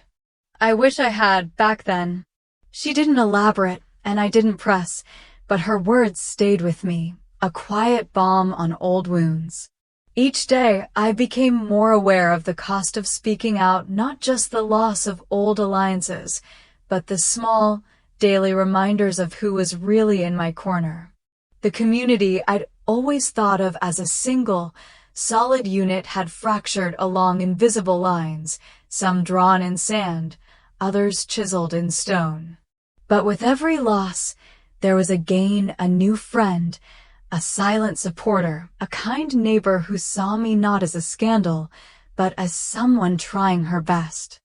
A: I wish I had back then." She didn't elaborate, and I didn't press, but her words stayed with me, a quiet balm on old wounds. Each day, I became more aware of the cost of speaking out, not just the loss of old alliances, but the small, daily reminders of who was really in my corner. The community I'd always thought of as a single, solid unit had fractured along invisible lines, some drawn in sand, others chiseled in stone. But with every loss, there was a gain, a new friend, a silent supporter, a kind neighbor who saw me not as a scandal, but as someone trying her best.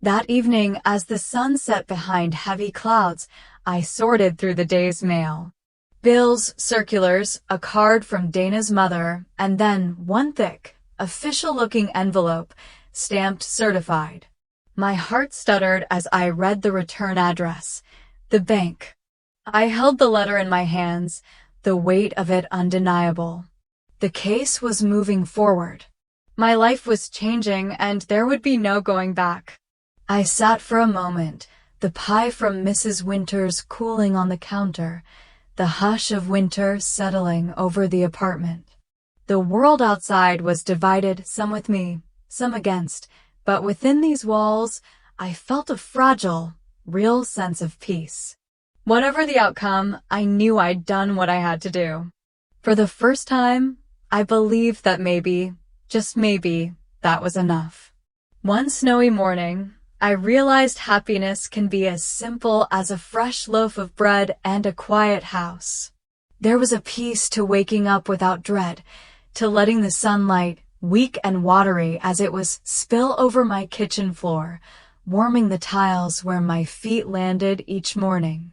A: That evening, as the sun set behind heavy clouds, I sorted through the day's mail. Bills, circulars, a card from Dana's mother, and then one thick, official-looking envelope, stamped certified. My heart stuttered as I read the return address, the bank. I held the letter in my hands, the weight of it undeniable. The case was moving forward. My life was changing, and there would be no going back. I sat for a moment, the pie from Mrs. Winters cooling on the counter, the hush of winter settling over the apartment. The world outside was divided, some with me, some against, but within these walls, I felt a fragile, real sense of peace. Whatever the outcome, I knew I'd done what I had to do. For the first time, I believed that maybe, just maybe, that was enough. One snowy morning, I realized happiness can be as simple as a fresh loaf of bread and a quiet house. There was a peace to waking up without dread, to letting the sunlight, weak and watery as it was, spill over my kitchen floor, warming the tiles where my feet landed each morning.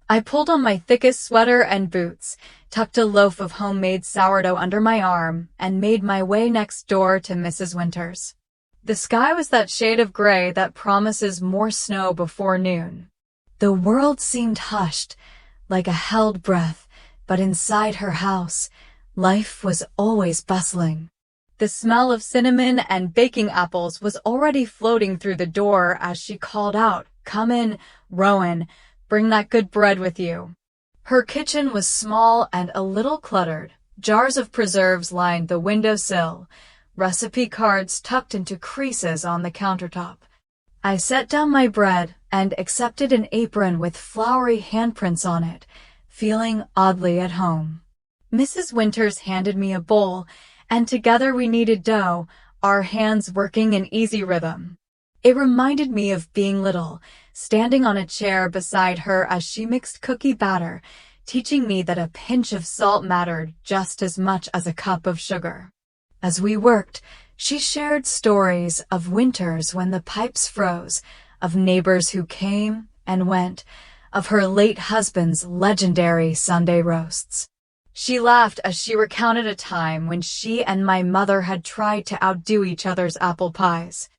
A: I pulled on my thickest sweater and boots, tucked a loaf of homemade sourdough under my arm, and made my way next door to Mrs. Winters. The sky was that shade of gray that promises more snow before noon. The world seemed hushed, like a held breath, but inside her house, life was always bustling. The smell of cinnamon and baking apples was already floating through the door as she called out, "Come in, Rowan. Bring that good bread with you." Her kitchen was small and a little cluttered. Jars of preserves lined the windowsill, recipe cards tucked into creases on the countertop. I set down my bread and accepted an apron with flowery handprints on it, feeling oddly at home. Mrs. Winters handed me a bowl, and together we kneaded dough, our hands working in easy rhythm. It reminded me of being little, standing on a chair beside her as she mixed cookie batter, teaching me that a pinch of salt mattered just as much as a cup of sugar. As we worked, she shared stories of winters when the pipes froze, of neighbors who came and went, of her late husband's legendary Sunday roasts. She laughed as she recounted a time when she and my mother had tried to outdo each other's apple pies.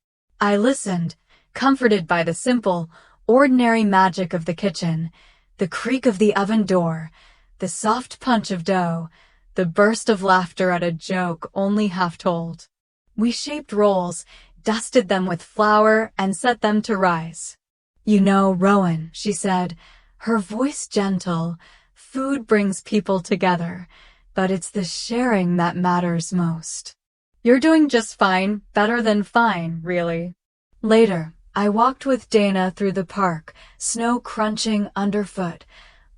A: I listened, comforted by the simple, ordinary magic of the kitchen, the creak of the oven door, the soft punch of dough, the burst of laughter at a joke only half told. We shaped rolls, dusted them with flour, and set them to rise. "You know, Rowan," she said, her voice gentle, "food brings people together, but it's the sharing that matters most." "You're doing just fine, better than fine, really." Later, I walked with Dana through the park, snow crunching underfoot,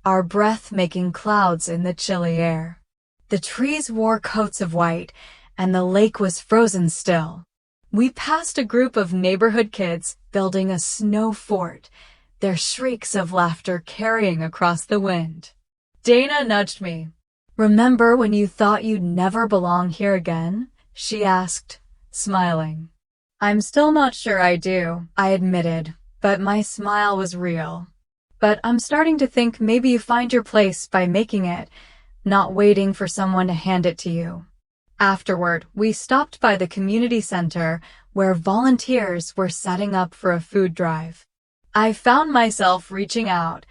A: our breath making clouds in the chilly air. The trees wore coats of white, and the lake was frozen still. We passed a group of neighborhood kids building a snow fort, their shrieks of laughter carrying across the wind. Dana nudged me. "Remember when you thought you'd never belong here again?" she asked, smiling. "I'm still not sure I do," I admitted, but my smile was real. "But I'm starting to think maybe you find your place by making it, not waiting for someone to hand it to you." Afterward, we stopped by the community center where volunteers were setting up for a food drive. I found myself reaching out,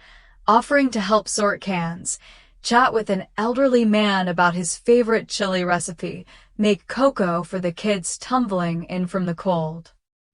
A: offering to help sort cans, chat with an elderly man about his favorite chili recipe, make cocoa for the kids tumbling in from the cold.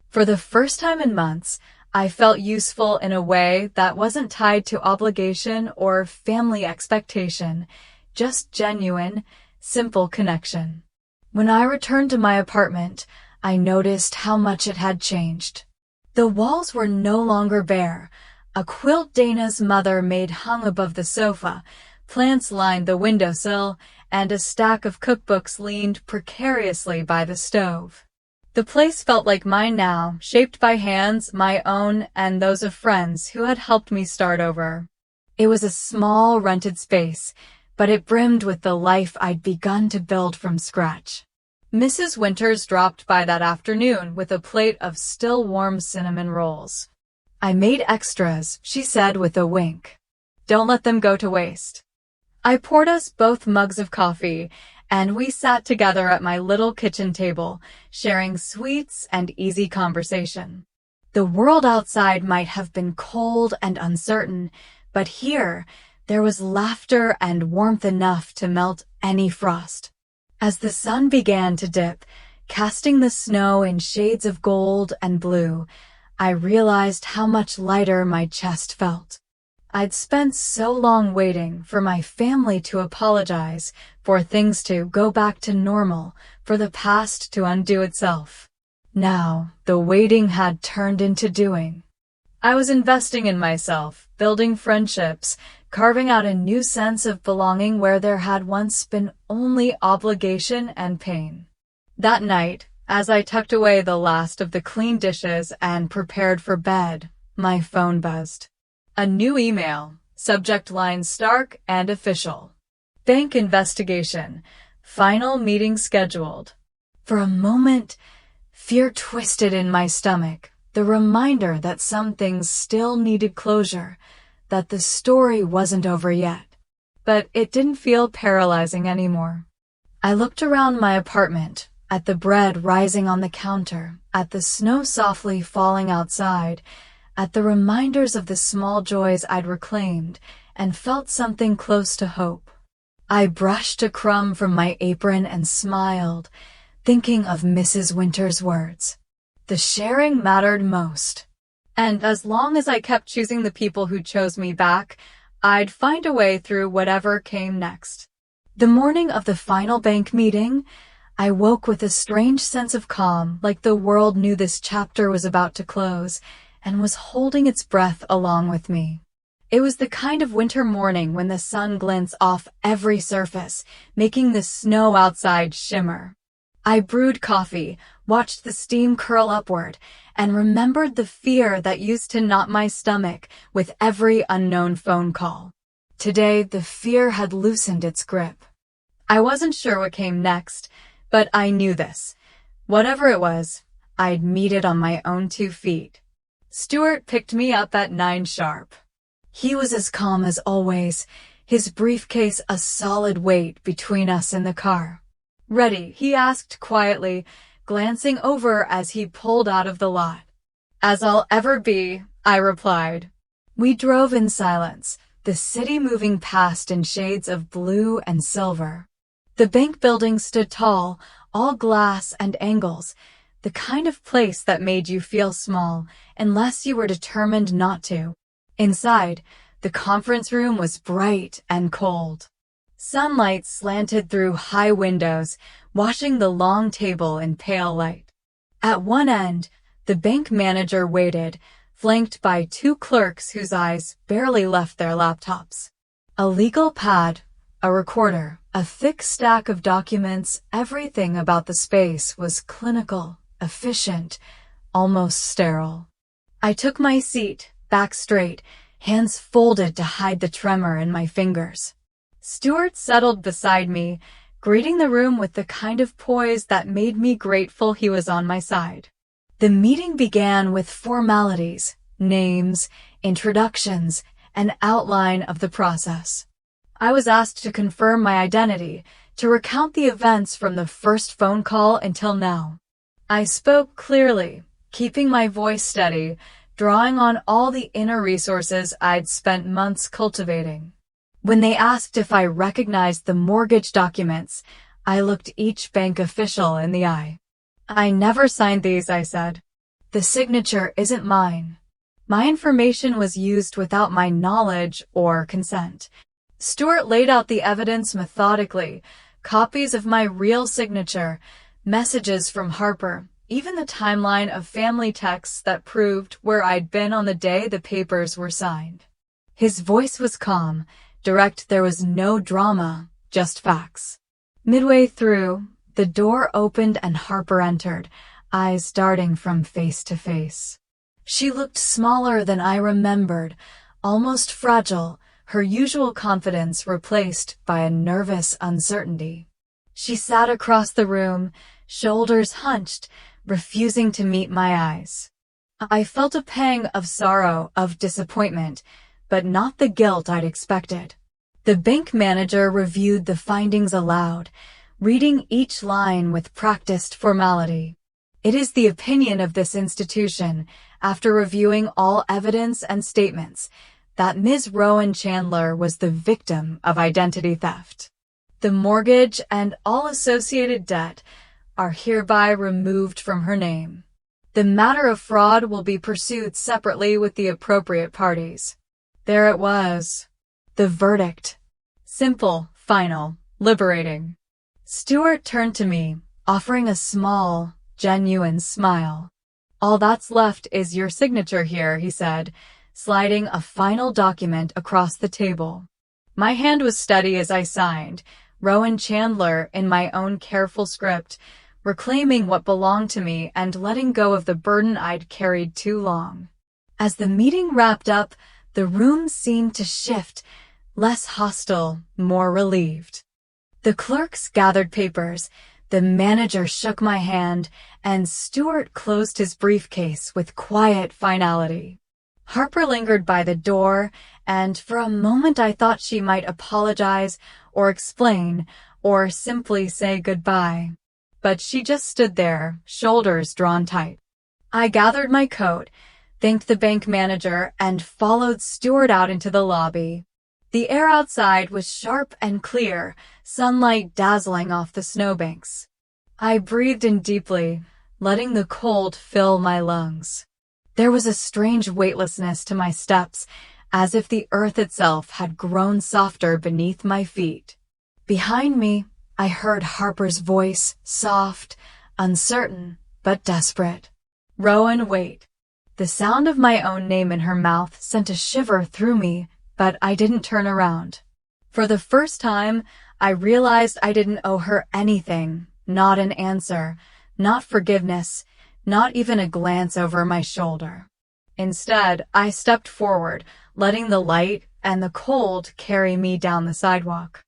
A: For the first time in months, I felt useful in a way that wasn't tied to obligation or family expectation, just genuine, simple connection. When I returned to my apartment, I noticed how much it had changed. The walls were no longer bare. A quilt Dana's mother made hung above the sofa, plants lined the windowsill, and a stack of cookbooks leaned precariously by the stove. The place felt like mine now, shaped by hands, my own and those of friends who had helped me start over. It was a small, rented space, but it brimmed with the life I'd begun to build from scratch. Mrs. Winters dropped by that afternoon with a plate of still warm cinnamon rolls. "I made extras," she said with a wink. "Don't let them go to waste." I poured us both mugs of coffee, and we sat together at my little kitchen table, sharing sweets and easy conversation. The world outside might have been cold and uncertain, but here, there was laughter and warmth enough to melt any frost. As the sun began to dip, casting the snow in shades of gold and blue, I realized how much lighter my chest felt. I'd spent so long waiting for my family to apologize, for things to go back to normal, for the past to undo itself. Now, the waiting had turned into doing. I was investing in myself, building friendships, carving out a new sense of belonging where there had once been only obligation and pain. That night, as I tucked away the last of the clean dishes and prepared for bed, my phone buzzed. A new email, subject line stark and official. "Bank investigation. Final meeting scheduled." For a moment, fear twisted in my stomach, the reminder that some things still needed closure, that the story wasn't over yet. But it didn't feel paralyzing anymore. I looked around my apartment, at the bread rising on the counter, at the snow softly falling outside, at the reminders of the small joys I'd reclaimed, and felt something close to hope. I brushed a crumb from my apron and smiled, thinking of Mrs. Winters' words. The sharing mattered most. And as long as I kept choosing the people who chose me back, I'd find a way through whatever came next. The morning of the final bank meeting, I woke with a strange sense of calm, like the world knew this chapter was about to close and was holding its breath along with me. It was the kind of winter morning when the sun glints off every surface, making the snow outside shimmer. I brewed coffee, watched the steam curl upward, and remembered the fear that used to knot my stomach with every unknown phone call. Today, the fear had loosened its grip. I wasn't sure what came next, but I knew this. Whatever it was, I'd meet it on my own 2 feet. Stuart picked me up at 9 sharp. He was as calm as always, his briefcase a solid weight between us in the car. "Ready?" he asked quietly, glancing over as he pulled out of the lot. "As I'll ever be," I replied. We drove in silence, the city moving past in shades of blue and silver. The bank building stood tall, all glass and angles, the kind of place that made you feel small unless you were determined not to. Inside, the conference room was bright and cold. Sunlight slanted through high windows, washing the long table in pale light. At one end, the bank manager waited, flanked by 2 clerks whose eyes barely left their laptops. A legal pad, a recorder, a thick stack of documents, everything about the space was clinical, efficient, almost sterile. I took my seat, back straight, hands folded to hide the tremor in my fingers. Stuart settled beside me, greeting the room with the kind of poise that made me grateful he was on my side. The meeting began with formalities, names, introductions, an outline of the process. I was asked to confirm my identity, to recount the events from the first phone call until now. I spoke clearly, keeping my voice steady, drawing on all the inner resources I'd spent months cultivating. When they asked if I recognized the mortgage documents, I looked each bank official in the eye. "I never signed these," I said. "The signature isn't mine. My information was used without my knowledge or consent." Stuart laid out the evidence methodically, copies of my real signature, messages from Harper, even the timeline of family texts that proved where I'd been on the day the papers were signed. His voice was calm, direct. There was no drama, just facts. Midway through, the door opened and Harper entered, eyes darting from face to face. She looked smaller than I remembered, almost fragile, her usual confidence replaced by a nervous uncertainty. She sat across the room, shoulders hunched, refusing to meet my eyes. I felt a pang of sorrow, of disappointment, but not the guilt I'd expected. The bank manager reviewed the findings aloud, reading each line with practiced formality. "It is the opinion of this institution, after reviewing all evidence and statements, that Ms. Rowan Chandler was the victim of identity theft. The mortgage and all associated debt are hereby removed from her name. The matter of fraud will be pursued separately with the appropriate parties." There it was. The verdict. Simple, final, liberating. Stuart turned to me, offering a small, genuine smile. "All that's left is your signature here," he said, sliding a final document across the table. My hand was steady as I signed, Rowan Chandler in my own careful script, reclaiming what belonged to me and letting go of the burden I'd carried too long. As the meeting wrapped up, the room seemed to shift, less hostile, more relieved. The clerks gathered papers, the manager shook my hand, and Stuart closed his briefcase with quiet finality. Harper lingered by the door, and for a moment I thought she might apologize or explain or simply say goodbye. But she just stood there, shoulders drawn tight. I gathered my coat, thanked the bank manager, and followed Stuart out into the lobby. The air outside was sharp and clear, sunlight dazzling off the snowbanks. I breathed in deeply, letting the cold fill my lungs. There was a strange weightlessness to my steps, as if the earth itself had grown softer beneath my feet. Behind me, I heard Harper's voice, soft, uncertain, but desperate. "Rowan, wait." The sound of my own name in her mouth sent a shiver through me, but I didn't turn around. For the first time, I realized I didn't owe her anything, not an answer, not forgiveness, not even a glance over my shoulder. Instead, I stepped forward, letting the light and the cold carry me down the sidewalk.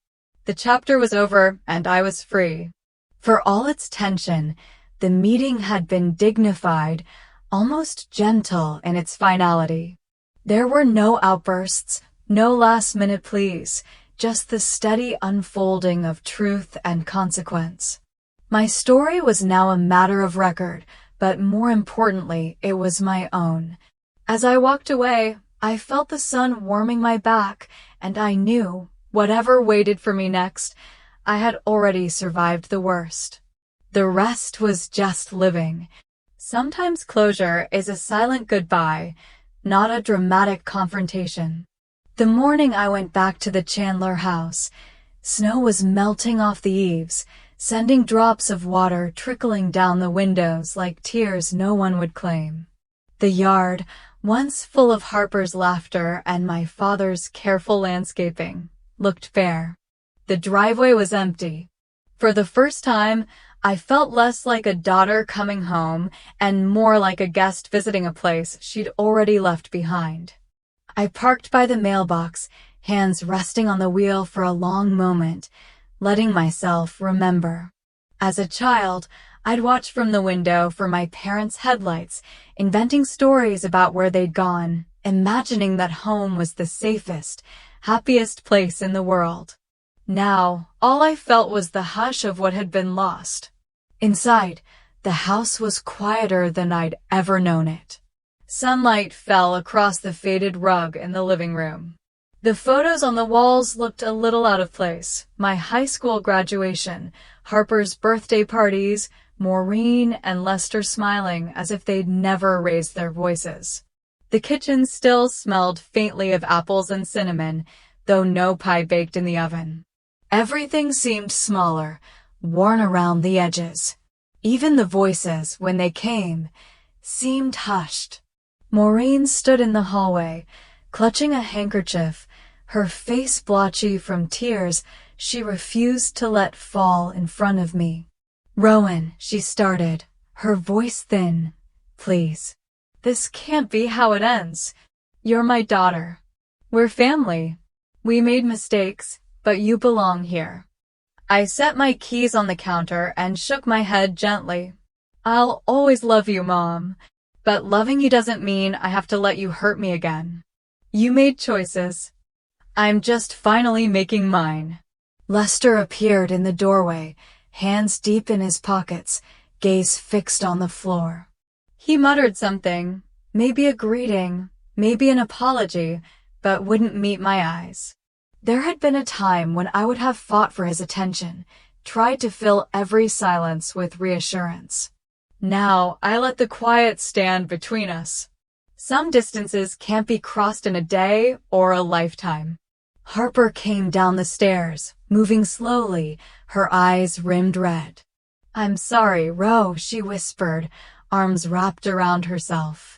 A: The chapter was over, and I was free. For all its tension, the meeting had been dignified, almost gentle in its finality. There were no outbursts, no last-minute pleas, just the steady unfolding of truth and consequence. My story was now a matter of record, but more importantly, it was my own. As I walked away, I felt the sun warming my back, and I knew, whatever waited for me next, I had already survived the worst. The rest was just living. Sometimes closure is a silent goodbye, not a dramatic confrontation. The morning I went back to the Chandler house, snow was melting off the eaves, sending drops of water trickling down the windows like tears no one would claim. The yard, once full of Harper's laughter and my father's careful landscaping, looked bare. The driveway was empty. For the first time, I felt less like a daughter coming home and more like a guest visiting a place she'd already left behind. I parked by the mailbox, hands resting on the wheel for a long moment, letting myself remember. As a child, I'd watch from the window for my parents' headlights, inventing stories about where they'd gone, imagining that home was the safest, happiest place in the world. Now, all I felt was the hush of what had been lost. Inside, the house was quieter than I'd ever known it. Sunlight fell across the faded rug in the living room. The photos on the walls looked a little out of place. My high school graduation, Harper's birthday parties, Maureen and Lester smiling as if they'd never raised their voices. The kitchen still smelled faintly of apples and cinnamon, though no pie baked in the oven. Everything seemed smaller, worn around the edges. Even the voices, when they came, seemed hushed. Maureen stood in the hallway, clutching a handkerchief, her face blotchy from tears she refused to let fall in front of me. "Rowan," she started, her voice thin. "Please. This can't be how it ends. You're my daughter. We're family. We made mistakes, but you belong here." I set my keys on the counter and shook my head gently. "I'll always love you, Mom. But loving you doesn't mean I have to let you hurt me again. You made choices. I'm just finally making mine." Lester appeared in the doorway, hands deep in his pockets, gaze fixed on the floor. He muttered something, maybe a greeting, maybe an apology, but wouldn't meet my eyes. There had been a time when I would have fought for his attention, tried to fill every silence with reassurance. Now, I let the quiet stand between us. Some distances can't be crossed in a day or a lifetime. Harper came down the stairs, moving slowly, her eyes rimmed red. "I'm sorry, Ro," she whispered, arms wrapped around herself.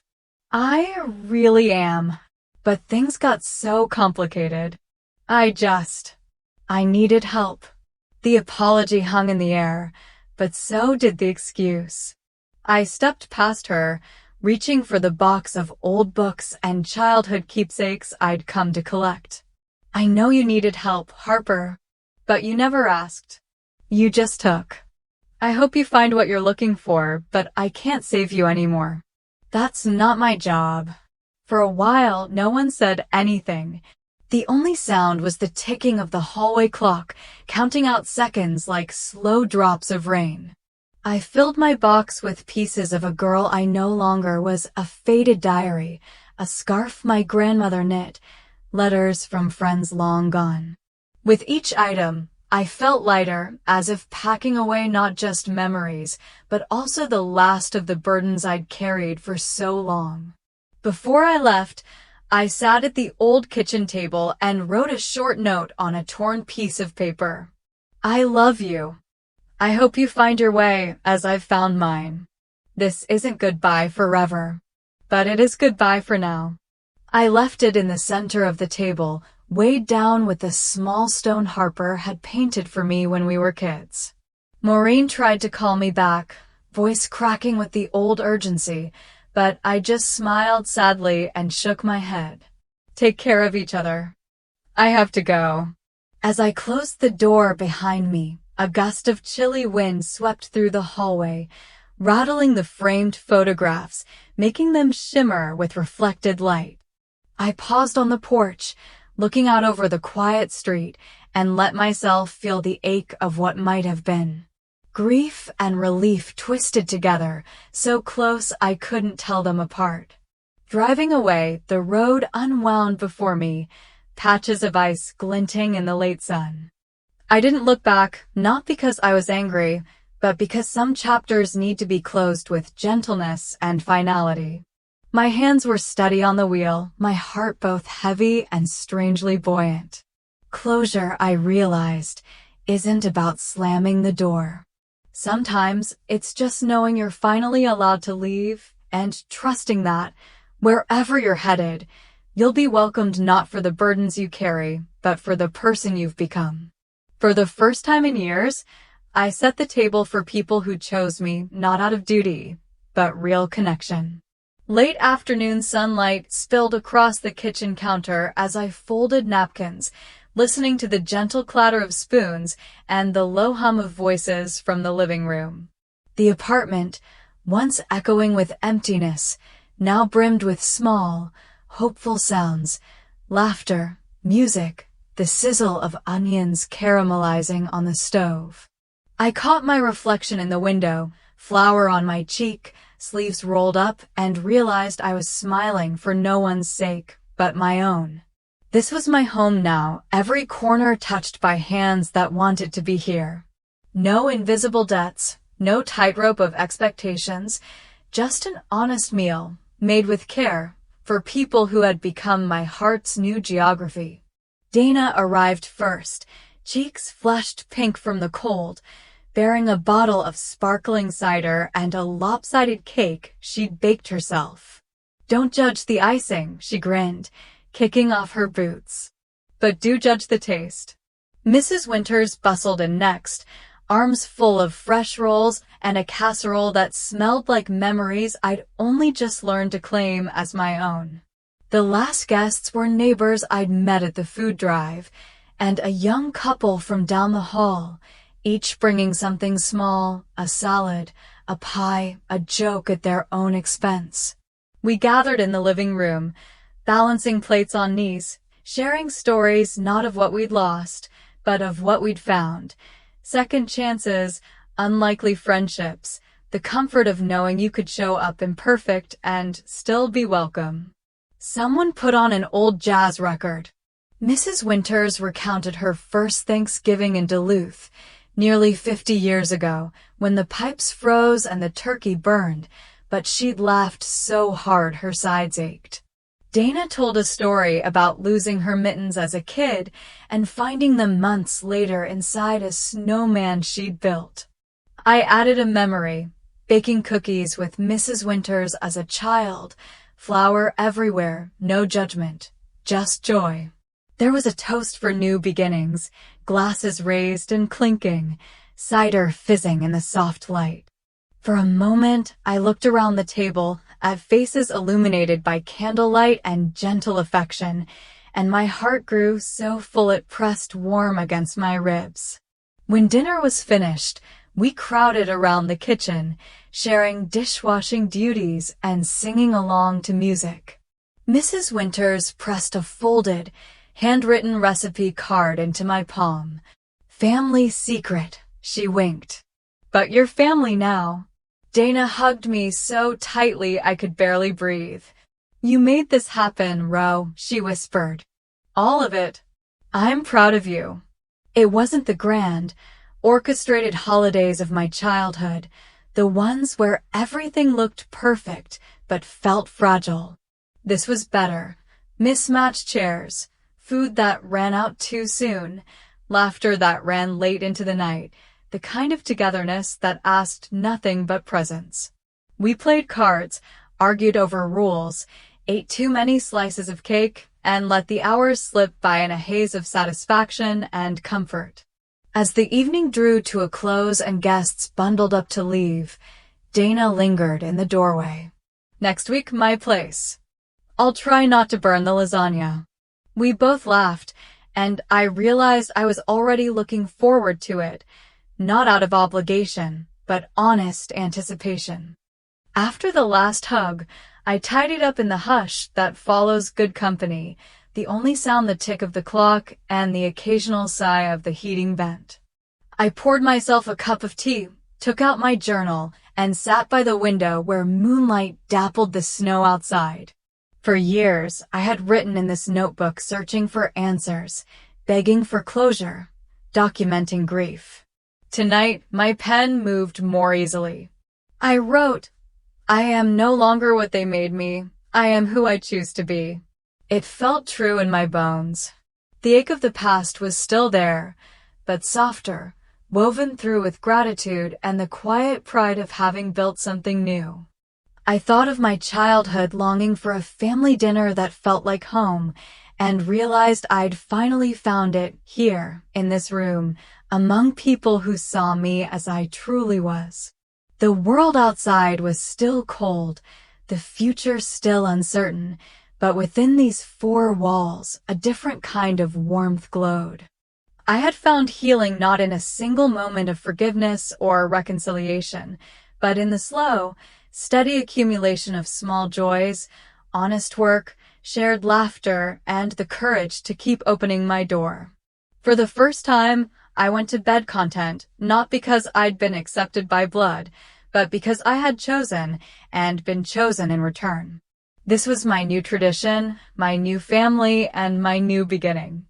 A: "I really am. But things got so complicated. I needed help." The apology hung in the air, but so did the excuse. I stepped past her, reaching for the box of old books and childhood keepsakes I'd come to collect. "I know you needed help, Harper, but you never asked. You just took. I hope you find what you're looking for, but I can't save you anymore." That's not my job. For a while, no one said anything. The only sound was the ticking of the hallway clock, counting out seconds like slow drops of rain. I filled my box with pieces of a girl I no longer was, a faded diary, a scarf my grandmother knit, letters from friends long gone. With each item, I felt lighter, as if packing away not just memories, but also the last of the burdens I'd carried for so long. Before I left, I sat at the old kitchen table and wrote a short note on a torn piece of paper. I love you. I hope you find your way as I've found mine. This isn't goodbye forever, but it is goodbye for now. I left it in the center of the table, weighed down with the small stone Harper had painted for me when we were kids. Maureen tried to call me back, voice cracking with the old urgency, but I just smiled sadly and shook my head. Take care of each other. I have to go. As I closed the door behind me, a gust of chilly wind swept through the hallway, rattling the framed photographs, making them shimmer with reflected light. I paused on the porch, looking out over the quiet street, and let myself feel the ache of what might have been. Grief and relief twisted together, so close I couldn't tell them apart. Driving away, the road unwound before me, patches of ice glinting in the late sun. I didn't look back, not because I was angry, but because some chapters need to be closed with gentleness and finality. My hands were steady on the wheel, my heart both heavy and strangely buoyant. Closure, I realized, isn't about slamming the door. Sometimes it's just knowing you're finally allowed to leave and trusting that, wherever you're headed, you'll be welcomed not for the burdens you carry, but for the person you've become. For the first time in years, I set the table for people who chose me not out of duty, but real connection. Late afternoon sunlight spilled across the kitchen counter as I folded napkins, listening to the gentle clatter of spoons and the low hum of voices from the living room. The apartment, once echoing with emptiness, now brimmed with small, hopeful sounds, laughter, music, the sizzle of onions caramelizing on the stove. I caught my reflection in the window, flour on my cheek, sleeves rolled up, and realized I was smiling for no one's sake but my own. This was my home now, every corner touched by hands that wanted to be here. No invisible debts, no tightrope of expectations, just an honest meal, made with care, for people who had become my heart's new geography. Dana arrived first, cheeks flushed pink from the cold, bearing a bottle of sparkling cider and a lopsided cake she'd baked herself. Don't judge the icing, she grinned, kicking off her boots. But do judge the taste. Mrs. Winters bustled in next, arms full of fresh rolls and a casserole that smelled like memories I'd only just learned to claim as my own. The last guests were neighbors I'd met at the food drive, and a young couple from down the hall, each bringing something small, a salad, a pie, a joke at their own expense. We gathered in the living room, balancing plates on knees, sharing stories not of what we'd lost, but of what we'd found. Second chances, unlikely friendships, the comfort of knowing you could show up imperfect and still be welcome. Someone put on an old jazz record. Mrs. Winters recounted her first Thanksgiving in Duluth, nearly 50 years ago, when the pipes froze and the turkey burned, but she'd laughed so hard her sides ached. Dana told a story about losing her mittens as a kid and finding them months later inside a snowman she'd built. I added a memory, baking cookies with Mrs. Winters as a child, flour everywhere, no judgment, just joy. There was a toast for new beginnings, glasses raised and clinking, cider fizzing in the soft light. For a moment, I looked around the table at faces illuminated by candlelight and gentle affection, and my heart grew so full it pressed warm against my ribs. When dinner was finished, we crowded around the kitchen, sharing dishwashing duties and singing along to music. Mrs. Winters pressed a folded, handwritten recipe card into my palm. Family secret, she winked. But you're family now. Dana hugged me so tightly I could barely breathe. You made this happen, Ro, she whispered. All of it. I'm proud of you. It wasn't the grand, orchestrated holidays of my childhood, the ones where everything looked perfect but felt fragile. This was better. Mismatched chairs, food that ran out too soon, laughter that ran late into the night, the kind of togetherness that asked nothing but presence. We played cards, argued over rules, ate too many slices of cake, and let the hours slip by in a haze of satisfaction and comfort. As the evening drew to a close and guests bundled up to leave, Dana lingered in the doorway. "Next week, my place. I'll try not to burn the lasagna." We both laughed, and I realized I was already looking forward to it, not out of obligation, but honest anticipation. After the last hug, I tidied up in the hush that follows good company, the only sound the tick of the clock and the occasional sigh of the heating vent. I poured myself a cup of tea, took out my journal, and sat by the window where moonlight dappled the snow outside. For years, I had written in this notebook searching for answers, begging for closure, documenting grief. Tonight, my pen moved more easily. I wrote, "I am no longer what they made me. I am who I choose to be." It felt true in my bones. The ache of the past was still there, but softer, woven through with gratitude and the quiet pride of having built something new. I thought of my childhood longing for a family dinner that felt like home, and realized I'd finally found it here, in this room, among people who saw me as I truly was. The world outside was still cold, the future still uncertain, but within these four walls, a different kind of warmth glowed. I had found healing not in a single moment of forgiveness or reconciliation, but in the slow, steady accumulation of small joys, honest work, shared laughter, and the courage to keep opening my door. For the first time, I went to bed content, not because I'd been accepted by blood, but because I had chosen, and been chosen in return. This was my new tradition, my new family, and my new beginning.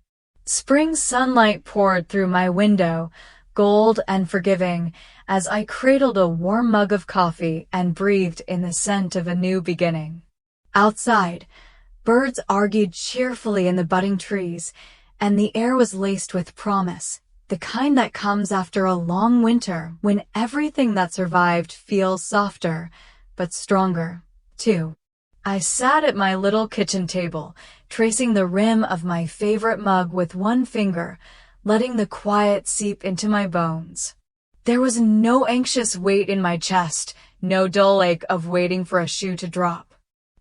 A: Spring sunlight poured through my window, gold and forgiving, as I cradled a warm mug of coffee and breathed in the scent of a new beginning. Outside, birds argued cheerfully in the budding trees, and the air was laced with promise, the kind that comes after a long winter when everything that survived feels softer, but stronger, too. I sat at my little kitchen table, tracing the rim of my favorite mug with one finger, letting the quiet seep into my bones. There was no anxious weight in my chest, no dull ache of waiting for a shoe to drop.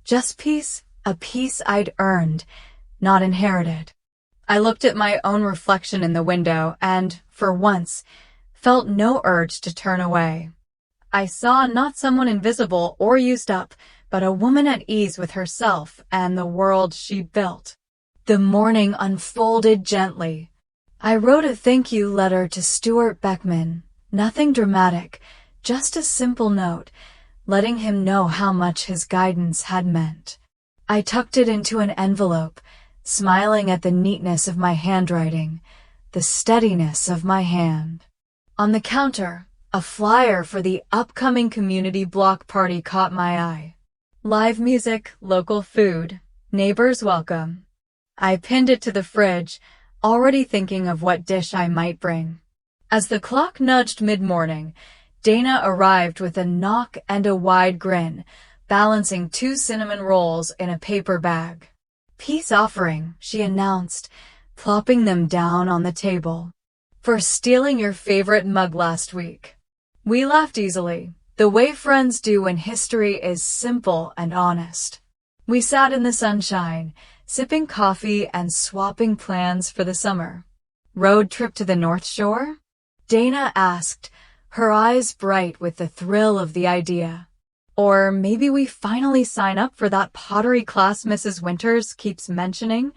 A: Just peace, a peace I'd earned, not inherited. I looked at my own reflection in the window and, for once, felt no urge to turn away. I saw not someone invisible or used up, but a woman at ease with herself and the world she'd built. The morning unfolded gently. I wrote a thank you letter to Stuart Beckman, nothing dramatic, just a simple note, letting him know how much his guidance had meant. I tucked it into an envelope, smiling at the neatness of my handwriting, the steadiness of my hand. On the counter, a flyer for the upcoming community block party caught my eye. Live music, local food, neighbors welcome. I pinned it to the fridge, already thinking of what dish I might bring. As the clock nudged mid-morning, Dana arrived with a knock and a wide grin, balancing 2 cinnamon rolls in a paper bag. "Peace offering," she announced, plopping them down on the table. "For stealing your favorite mug last week." We laughed easily, the way friends do when history is simple and honest. We sat in the sunshine, sipping coffee and swapping plans for the summer. "Road trip to the North Shore?" Dana asked, her eyes bright with the thrill of the idea. "Or maybe we finally sign up for that pottery class Mrs. Winters keeps mentioning?"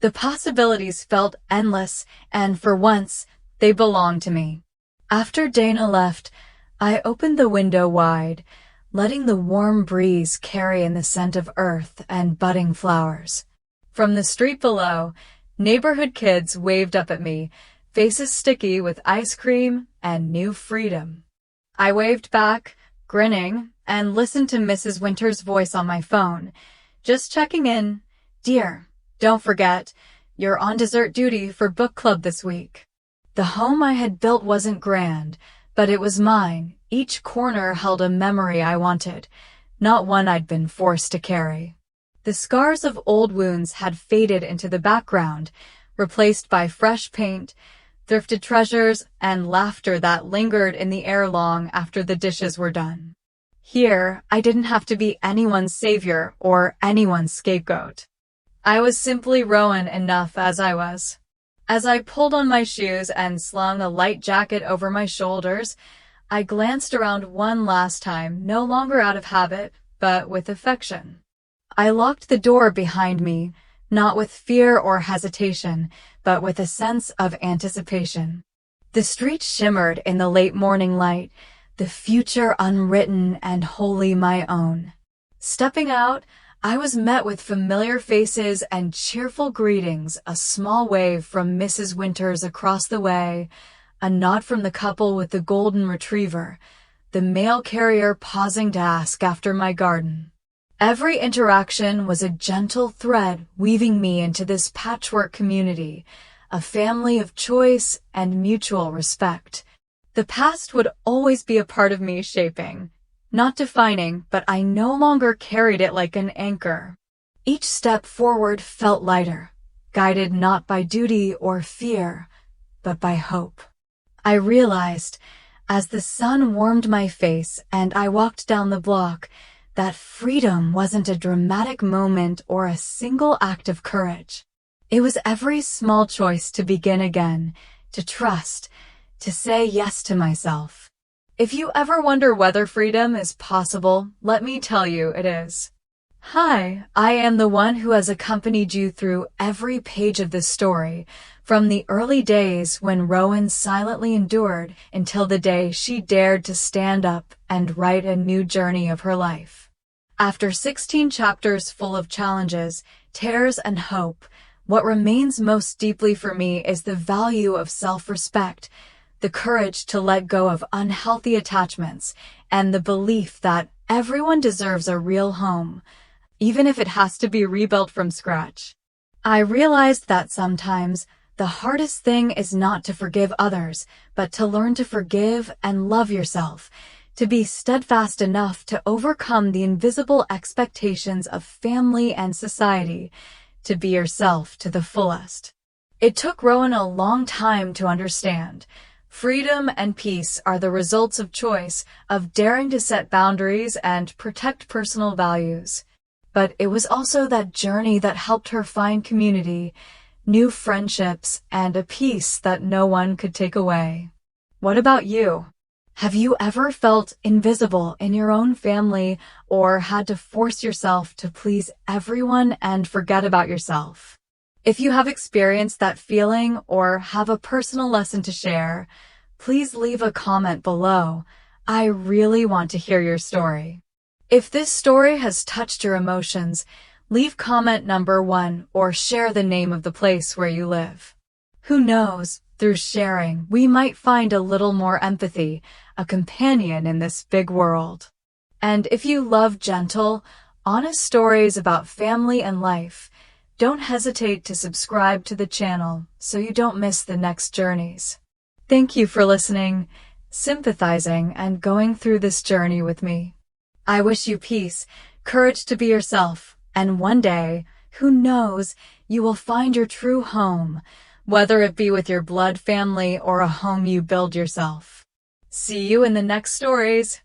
A: The possibilities felt endless, and for once, they belonged to me. After Dana left, I opened the window wide, letting the warm breeze carry in the scent of earth and budding flowers. From the street below, neighborhood kids waved up at me, faces sticky with ice cream and new freedom. I waved back, grinning, and listened to Mrs. Winter's voice on my phone, Just checking in. Dear, don't forget, you're on dessert duty for book club this week. The home I had built wasn't grand, but it was mine. Each corner held a memory I wanted, not one I'd been forced to carry. The scars of old wounds had faded into the background, replaced by fresh paint, thrifted treasures, and laughter that lingered in the air long after the dishes were done. Here, I didn't have to be anyone's savior or anyone's scapegoat. I was simply Rowan enough as I was. As I pulled on my shoes and slung a light jacket over my shoulders, I glanced around one last time, no longer out of habit, but with affection. I locked the door behind me, not with fear or hesitation, but with a sense of anticipation. The street shimmered in the late morning light, the future unwritten and wholly my own. Stepping out, I was met with familiar faces and cheerful greetings, a small wave from Mrs. Winters across the way, a nod from the couple with the golden retriever, the mail carrier pausing to ask after my garden. Every interaction was a gentle thread weaving me into this patchwork community, a family of choice and mutual respect. The past would always be a part of me shaping, not defining, but I no longer carried it like an anchor. Each step forward felt lighter, guided not by duty or fear, but by hope. I realized, as the sun warmed my face and I walked down the block, that freedom wasn't a dramatic moment or a single act of courage. It was every small choice to begin again, to trust, to say yes to myself. If you ever wonder whether freedom is possible, let me tell you it is. Hi, I am the one who has accompanied you through every page of this story, from the early days when Rowan silently endured until the day she dared to stand up and write a new journey of her life. After 16 chapters full of challenges, tears, and hope, what remains most deeply for me is the value of self-respect, the courage to let go of unhealthy attachments, and the belief that everyone deserves a real home, even if it has to be rebuilt from scratch. I realized that sometimes the hardest thing is not to forgive others, but to learn to forgive and love yourself, to be steadfast enough to overcome the invisible expectations of family and society, to be yourself to the fullest. It took Rowan a long time to understand. Freedom and peace are the results of choice, of daring to set boundaries and protect personal values. But it was also that journey that helped her find community, new friendships, and a peace that no one could take away. What about you? Have you ever felt invisible in your own family or had to force yourself to please everyone and forget about yourself? If you have experienced that feeling or have a personal lesson to share, please leave a comment below. I really want to hear your story. If this story has touched your emotions, leave comment number 1 or share the name of the place where you live. Who knows, through sharing, we might find a little more empathy, a companion in this big world. And if you love gentle, honest stories about family and life, don't hesitate to subscribe to the channel so you don't miss the next journeys. Thank you for listening, sympathizing, and going through this journey with me. I wish you peace, courage to be yourself, and one day, who knows, you will find your true home, whether it be with your blood family or a home you build yourself. See you in the next stories.